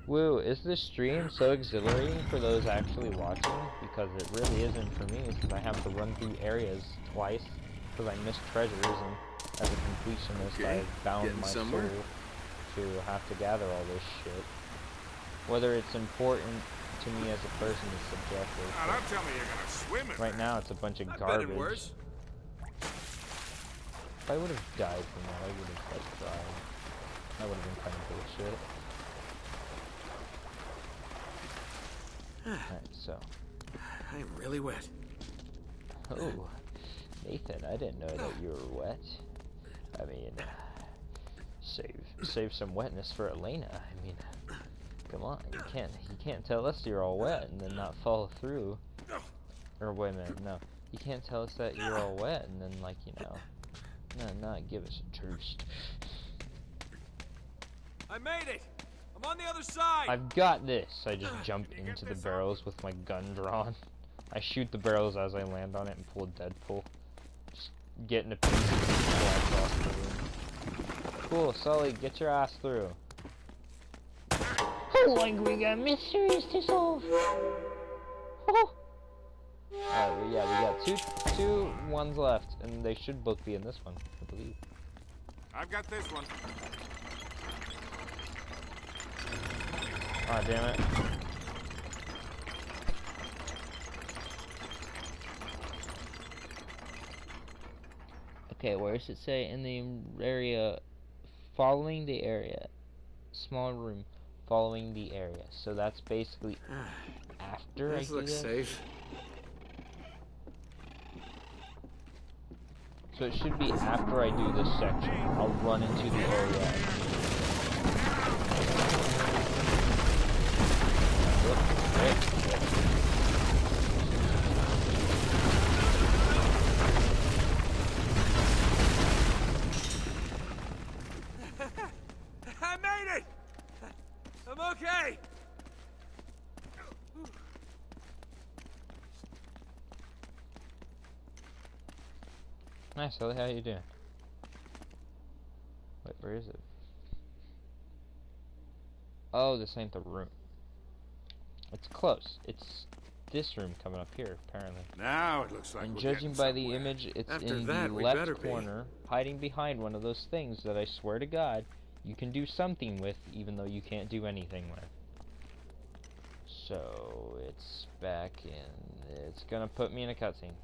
Woo, is this stream so exhilarating for those actually watching? Because it really isn't for me, because I have to run through areas twice, because I missed treasures, and as a completionist, Okay, I've bound getting my somewhere. soul to have to gather all this shit. Whether it's important to me as a person is subjective. Now, don't tell me you're gonna swim in Right now, it's a bunch of I've garbage. been in worse. If I would have died from that, I would have like cried. That would have been kind of bullshit. Alright, so. I'm really wet. Oh, Nathan, I didn't know that you were wet. I mean, save some wetness for Elena. I mean, come on, you can't tell us you're all wet and then not follow through. Or wait a minute, no, you can't tell us that you're all wet and then like not give us a truce. I made it! I'm on the other side! I've got this. I just jump into the barrels with my gun drawn. I shoot the barrels as I land on it and pull Deadpool. Just get into pieces and fly across the room. Cool, Sully, get your ass through. Oh, like we got mysteries to solve. Oh. Alright, yeah, we got two ones left, and they should both be in this one, I believe. I've got this one. Aw, damn it. Okay, where does it say in the area, following the area, small room, following the area. So that's basically after I This do looks this. safe. So it should be after I do this section. I'll run into the area. I made it! I'm okay! Nice, Ellie, how you doing? Wait, where is it? Oh, this ain't the room. It's close. It's this room coming up here, apparently. Now it looks like And we're judging getting by the somewhere. image, it's After in that, the we left better be. corner, hiding behind one of those things that I swear to God, you can do something with, even though you can't do anything with. So, it's back in. It's gonna put me in a cutscene.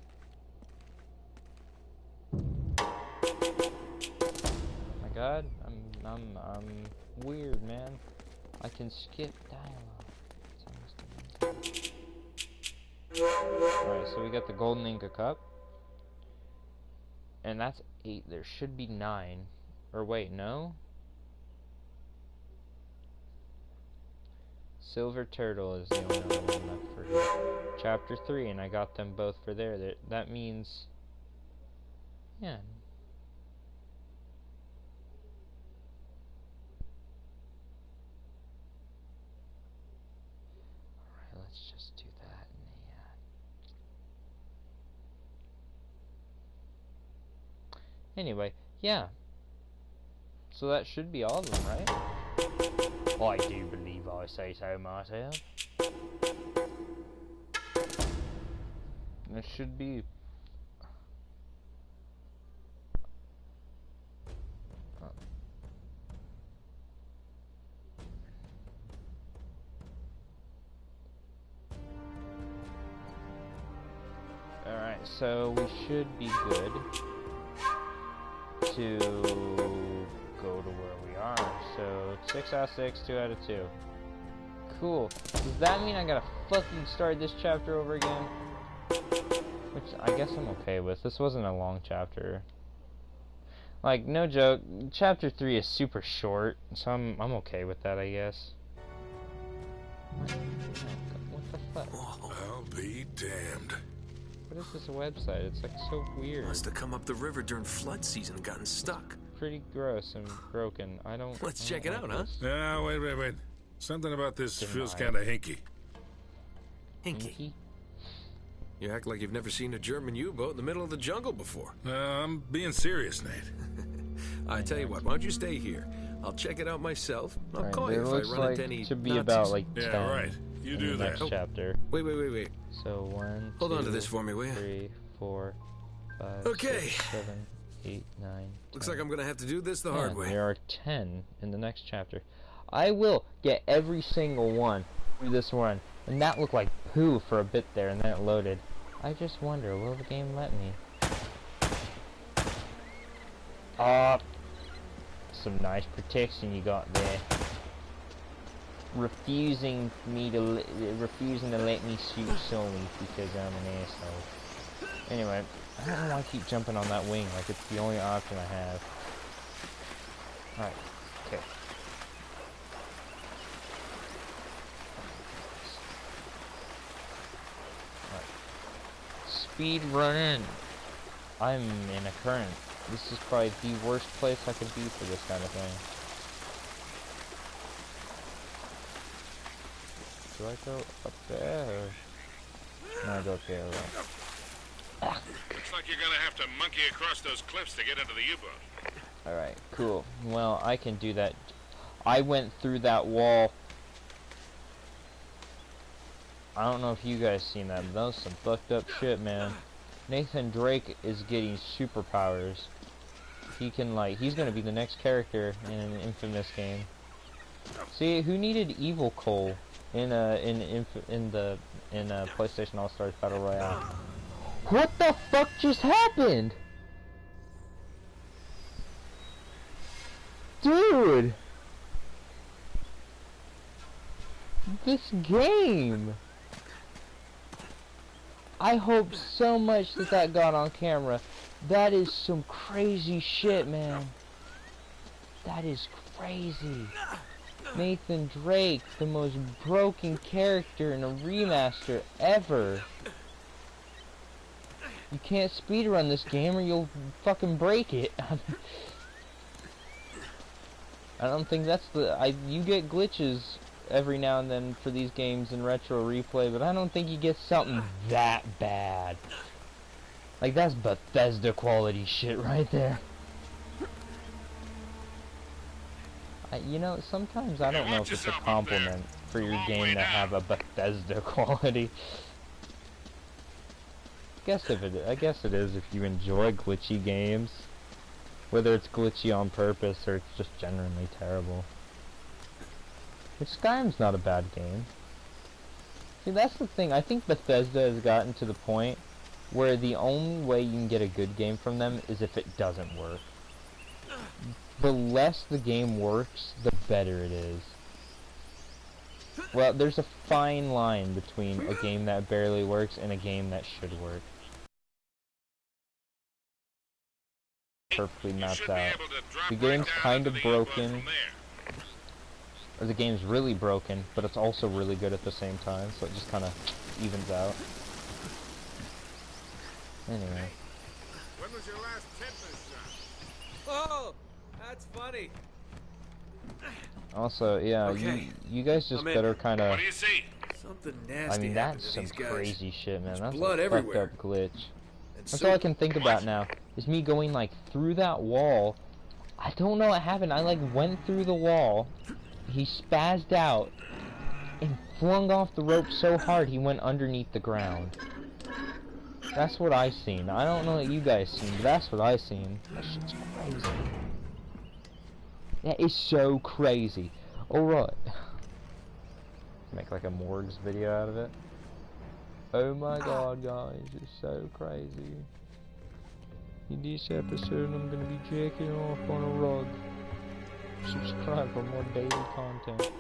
My God, I'm weird, man. I can skip dialogue. Alright, so we got the golden Inca cup. And that's 8. There should be 9. Or wait, no? Silver turtle is the only one left for here. Chapter 3, and I got them both for there. That means... yeah. Alright, let's just do that in the... Anyway, yeah. So that should be all of them, right? I do believe I say so myself. It should be... Alright, so we should be good to go to where we are. So 6 out of 6, 2 out of 2. Cool. Does that mean I gotta fucking start this chapter over again? Which I guess I'm okay with. This wasn't a long chapter. Like, no joke, chapter 3 is super short, so I'm okay with that, I guess. What the fuck? I'll be damned. What is this website? It's like so weird. Must have come up the river during flood season and gotten stuck. Pretty gross and broken. Let's check it out, huh? Yeah, wait. Something about this feels Deny. kind of hinky. Hinky. You act like you've never seen a German U-boat in the middle of the jungle before. I'm being serious, Nate. I tell you what, why don't you stay here? I'll check it out myself. I'll Alright, call there you if I looks run like into any to be Nazis. about like Yeah, 10 right. You in do the that. next chapter. Wait. So 1, Hold 2, on to this for me, will you? 3, 4, 5, Okay. 6, 7, 8, 9. Looks 10. like I'm gonna have to do this the Yeah, hard way. There are 10 in the next chapter. I will get every single one through this run, and that looked like poo for a bit there, and then it loaded. I just wonder, will the game let me? Some nice protection you got there. Refusing to let me shoot Sony because I'm an asshole. Anyway, I don't know why I keep jumping on that wing, like it's the only option I have. Alright, okay. Alright. Speed running. I'm in a current. This is probably the worst place I could be for this kind of thing. Do I go up there? Or... No, I go up there. Right? Looks like you're gonna have to monkey across those cliffs to get into the U-boat. Alright, cool. Well, I can do that. I went through that wall. I don't know if you guys seen that, but that was some fucked up shit, man. Nathan Drake is getting superpowers. He can, like, he's gonna be the next character in an Infamous game. See, who needed Evil Cole in PlayStation All Stars Battle Royale? What the fuck just happened? Dude! This game! I hope so much that that got on camera. That is some crazy shit, man. That is crazy. Nathan Drake, the most broken character in a remaster ever. You can't speedrun this game or you'll fucking break it. I don't think that's the... you get glitches every now and then for these games in Retro Replay, but I don't think you get something that bad. Like, that's Bethesda quality shit right there. You know, sometimes I don't know if it's a compliment for your game to have a Bethesda quality. I guess it is if you enjoy glitchy games. Whether it's glitchy on purpose or it's just generally terrible. Which Skyrim's not a bad game. See, that's the thing. I think Bethesda has gotten to the point where the only way you can get a good game from them is if it doesn't work. The less the game works, the better it is. Well, there's a fine line between a game that barely works and a game that should work. Perfectly mapped out. The game's kind of broken, or the game's really broken, but it's also really good at the same time, so it just kind of evens out. Anyway. When was your last tetanus shot? Oh, that's funny. Also, yeah, Okay. you guys just better kind of... What do you see? Something I nasty mean, happened that's to some these guys. crazy shit, man. There's That's blood a fucked everywhere. up glitch. And That's soup. all I can think about now, is me going, like, through that wall. I don't know what happened. I, like, went through the wall. He spazzed out and flung off the rope so hard he went underneath the ground. That's what I seen. I don't know what you guys seen, but that's what I seen. That shit's crazy. That is so crazy. Alright. Make like a Morgs video out of it. Oh my god, guys, it's so crazy. In this episode, I'm gonna be jacking off on a rug. Subscribe for more daily content.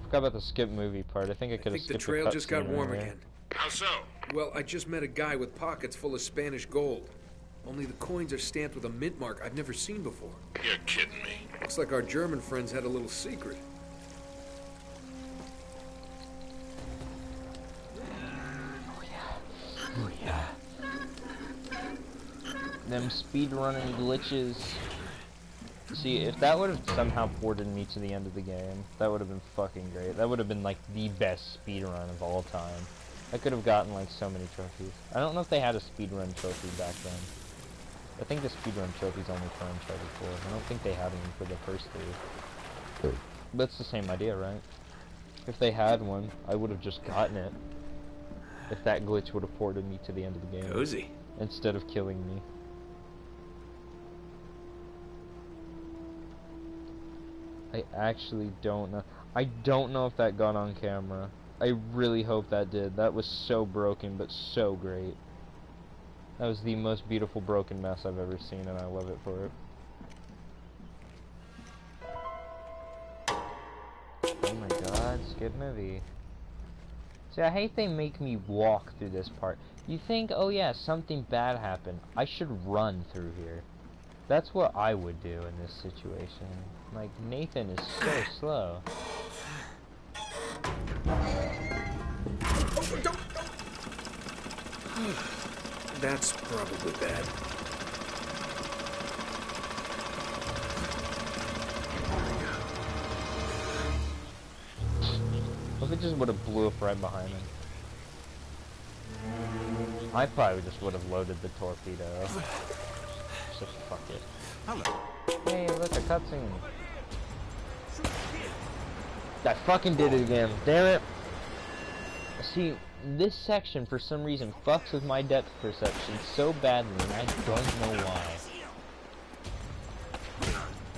Forgot about the skip movie part. I think I could have skipped the trail just got cutscene warm right here. again. How so? Well, I just met a guy with pockets full of Spanish gold. Only the coins are stamped with a mint mark I've never seen before. You're kidding me. Looks like our German friends had a little secret. Oh yeah. them speedrunning glitches. See, if that would have somehow ported me to the end of the game, that would have been fucking great. That would have been like the best speedrun of all time. I could have gotten like so many trophies. I don't know if they had a speedrun trophy back then. I think the speedrun trophy's only for Uncharted 4. I don't think they had one for the first 3. But it's the same idea, right? If they had one, I would have just gotten it. If that glitch would have ported me to the end of the game. Cozy. Instead of killing me. I actually don't know. I don't know if that got on camera. I really hope that did. That was so broken, but so great. That was the most beautiful broken mess I've ever seen, and I love it for it. Oh my god, skip movie. See, I hate they make me walk through this part. You think, oh yeah, something bad happened. I should run through here. That's what I would do in this situation. Like, Nathan is so slow. That's probably bad. What if it just would have blew up right behind him? I probably just would have loaded the torpedo. So fuck it. Hello. Hey, look, a cutscene. I fucking did it again. Damn it. See, this section for some reason fucks with my depth perception so badly, and I don't know why.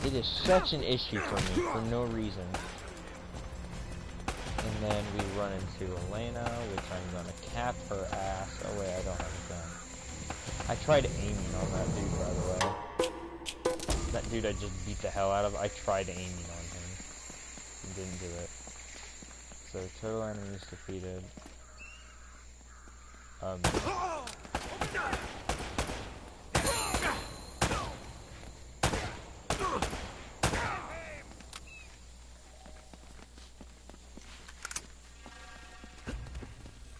It is such an issue for me for no reason. And then we run into Elena, which I'm gonna cap her ass. Oh wait, I don't have a gun. I tried aiming on that dude, by the way. That dude I just beat the hell out of, I tried aiming on him. And didn't do it. So, total enemies defeated.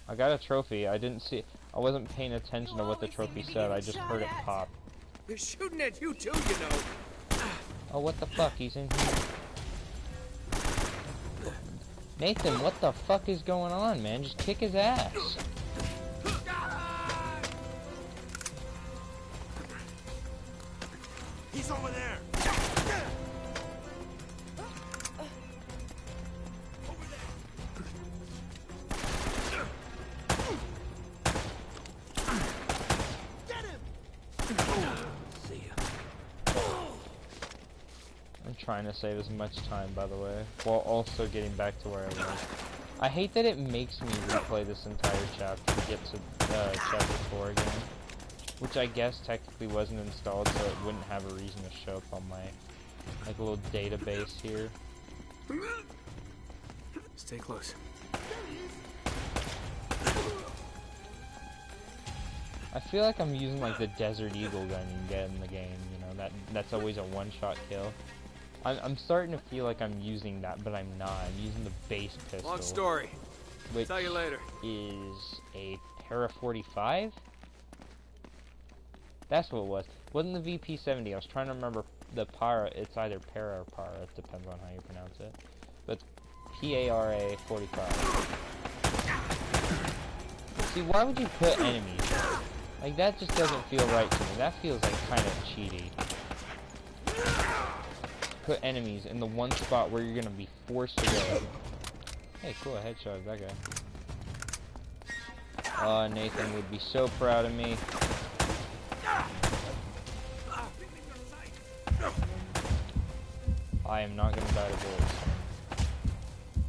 I got a trophy. I didn't see. I wasn't paying attention to what the trophy said. I just heard it pop. They're shooting at you too, you know. Oh, what the fuck? He's in here. Nathan, what the fuck is going on, man? Just kick his ass. He's over there. Trying to save as much time, by the way, while also getting back to where I was. I hate that it makes me replay this entire chapter to get to chapter 4 again, which I guess technically wasn't installed, so it wouldn't have a reason to show up on my like little database here. Stay close. I feel like I'm using like the Desert Eagle gun you get in the game, you know, that's always a one-shot kill. I'm starting to feel like I'm using that, but I'm not. I'm using the base pistol. Long story. Which Tell you later. Is a Para 45? That's what it was. Wasn't the VP-70. I was trying to remember the Para. It's either Para or Para. It depends on how you pronounce it. But PARA 45. See, why would you put enemies? Like, that just doesn't feel right to me. That feels like kind of cheaty. Put enemies in the one spot where you're gonna be forced to go. Hey, cool, a headshot of that guy. Oh, Nathan would be so proud of me. I am not gonna die to bullets.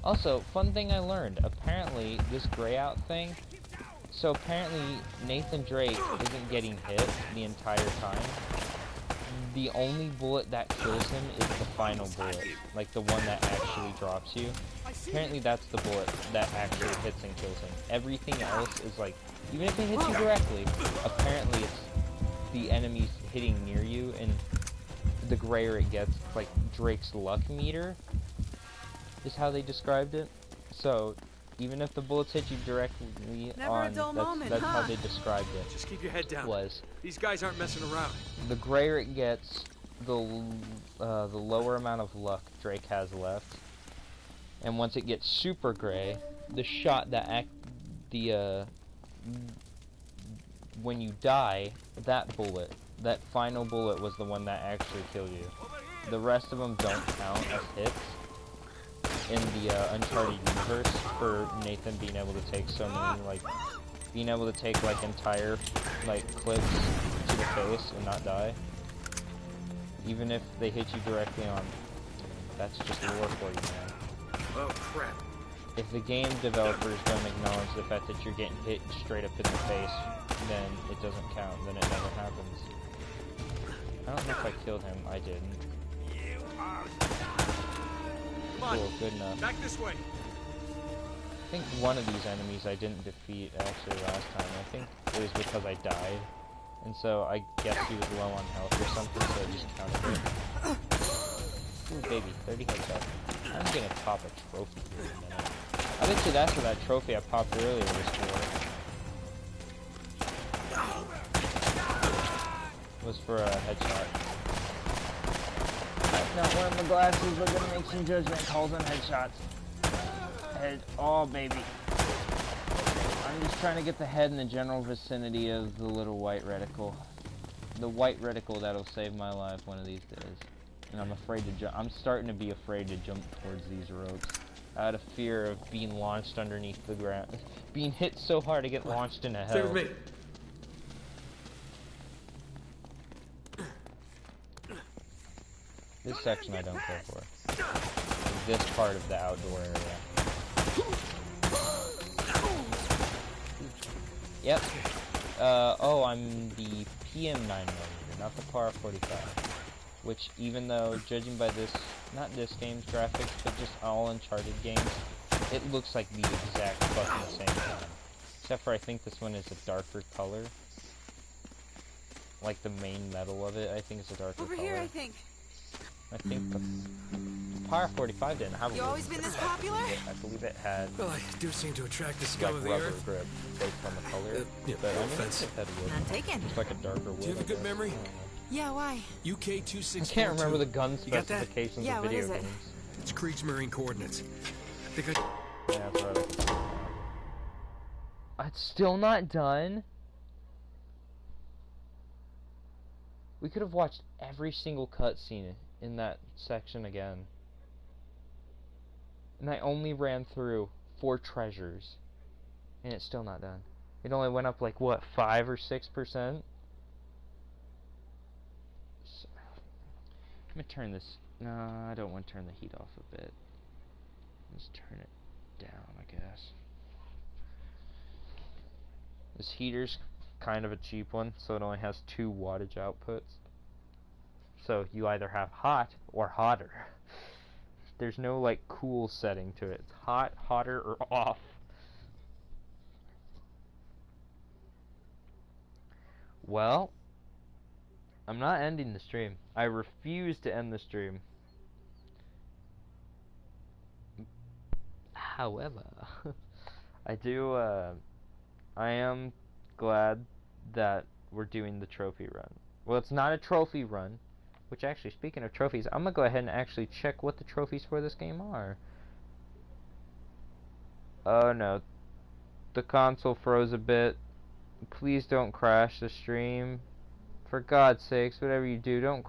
Also, fun thing I learned. Apparently, this gray out thing. So apparently, Nathan Drake isn't getting hit the entire time. The only bullet that kills him is the final bullet, like the one that actually drops you. Apparently that's the bullet that actually hits and kills him. Everything else is like, even if it hits you directly, apparently it's the enemies hitting near you, and the grayer it gets, like Drake's luck meter, is how they described it. So, even if the bullets hit you directly Never a on, dull moment, that's how huh? they described it. Just keep your head down. Was These guys aren't messing around. the grayer it gets, the lower amount of luck Drake has left, and once it gets super gray, the shot that when you die, that bullet, that final bullet was the one that actually killed you. The rest of them don't count as hits in the Uncharted universe for Nathan being able to take so many, like, being able to take, like, entire, like, clips to the face and not die. Even if they hit you directly on. That's just lore for you, man. Oh, crap. If the game developers don't acknowledge the fact that you're getting hit straight up in the face, then it doesn't count, then it never happens. I don't know if I killed him, I didn't. Come on. Cool, good enough. Back this way. I think one of these enemies I didn't defeat actually last time. I think it was because I died. And so I guess he was low on health or something, so I just counted it. Ooh, baby, 30 headshots. I'm gonna pop a trophy here in a minute. I bet you that's what that trophy I popped earlier was for. Was for a headshot. I'm not wearing my glasses, we're gonna make some judgment calls on headshots. Head, oh baby. I'm just trying to get the head in the general vicinity of the little white reticle. The white reticle that'll save my life one of these days. And I'm afraid to jump. I'm starting to be afraid to jump towards these ropes. Out of fear of being launched underneath the ground. Being hit so hard to get launched into hell. Stay with me. This section I don't care for. This part of the outdoor area. Yep. Oh, I'm the PM 9mm, not the Par 45. Which, even though, judging by this, not this game's graphics, but just all Uncharted games, it looks like the exact fucking same time. Except for I think this one is a darker color. Like the main metal of it, I think is a darker color. Over here, I think. I think the Par 45 didn't have a You always been this popular? I believe it had Well, I do seem to attract the like scum of the rubber earth. grip based on the color. Yeah, But no I mean, offense. it had wood. None taken. It's like a darker wood. Do you have a I good guess. memory? I don't know. Yeah, why? UK 2642. I can't remember the gun You got that? specifications Yeah, of what video is it? games. It's Kriegsmarine coordinates. I think I... Yeah, that's what I can see. It's still not done? We could have watched every single cutscene in that section again. And I only ran through 4 treasures. And it's still not done. It only went up like, what, 5 or 6%? I'm gonna turn this... No, I don't want to turn the heat off a bit. Let's turn it down, I guess. This heater's kind of a cheap one, so it only has 2 wattage outputs. So you either have hot or hotter. There's no like cool setting to it. It's hot, hotter, or off. Well, I'm not ending the stream. I refuse to end the stream. However, I am glad that we're doing the trophy run. Well, it's not a trophy run, which actually, speaking of trophies, I'm gonna go ahead and actually check what the trophies for this game are. Oh no, the console froze a bit. Please don't crash the stream. For God's sakes, whatever you do, don't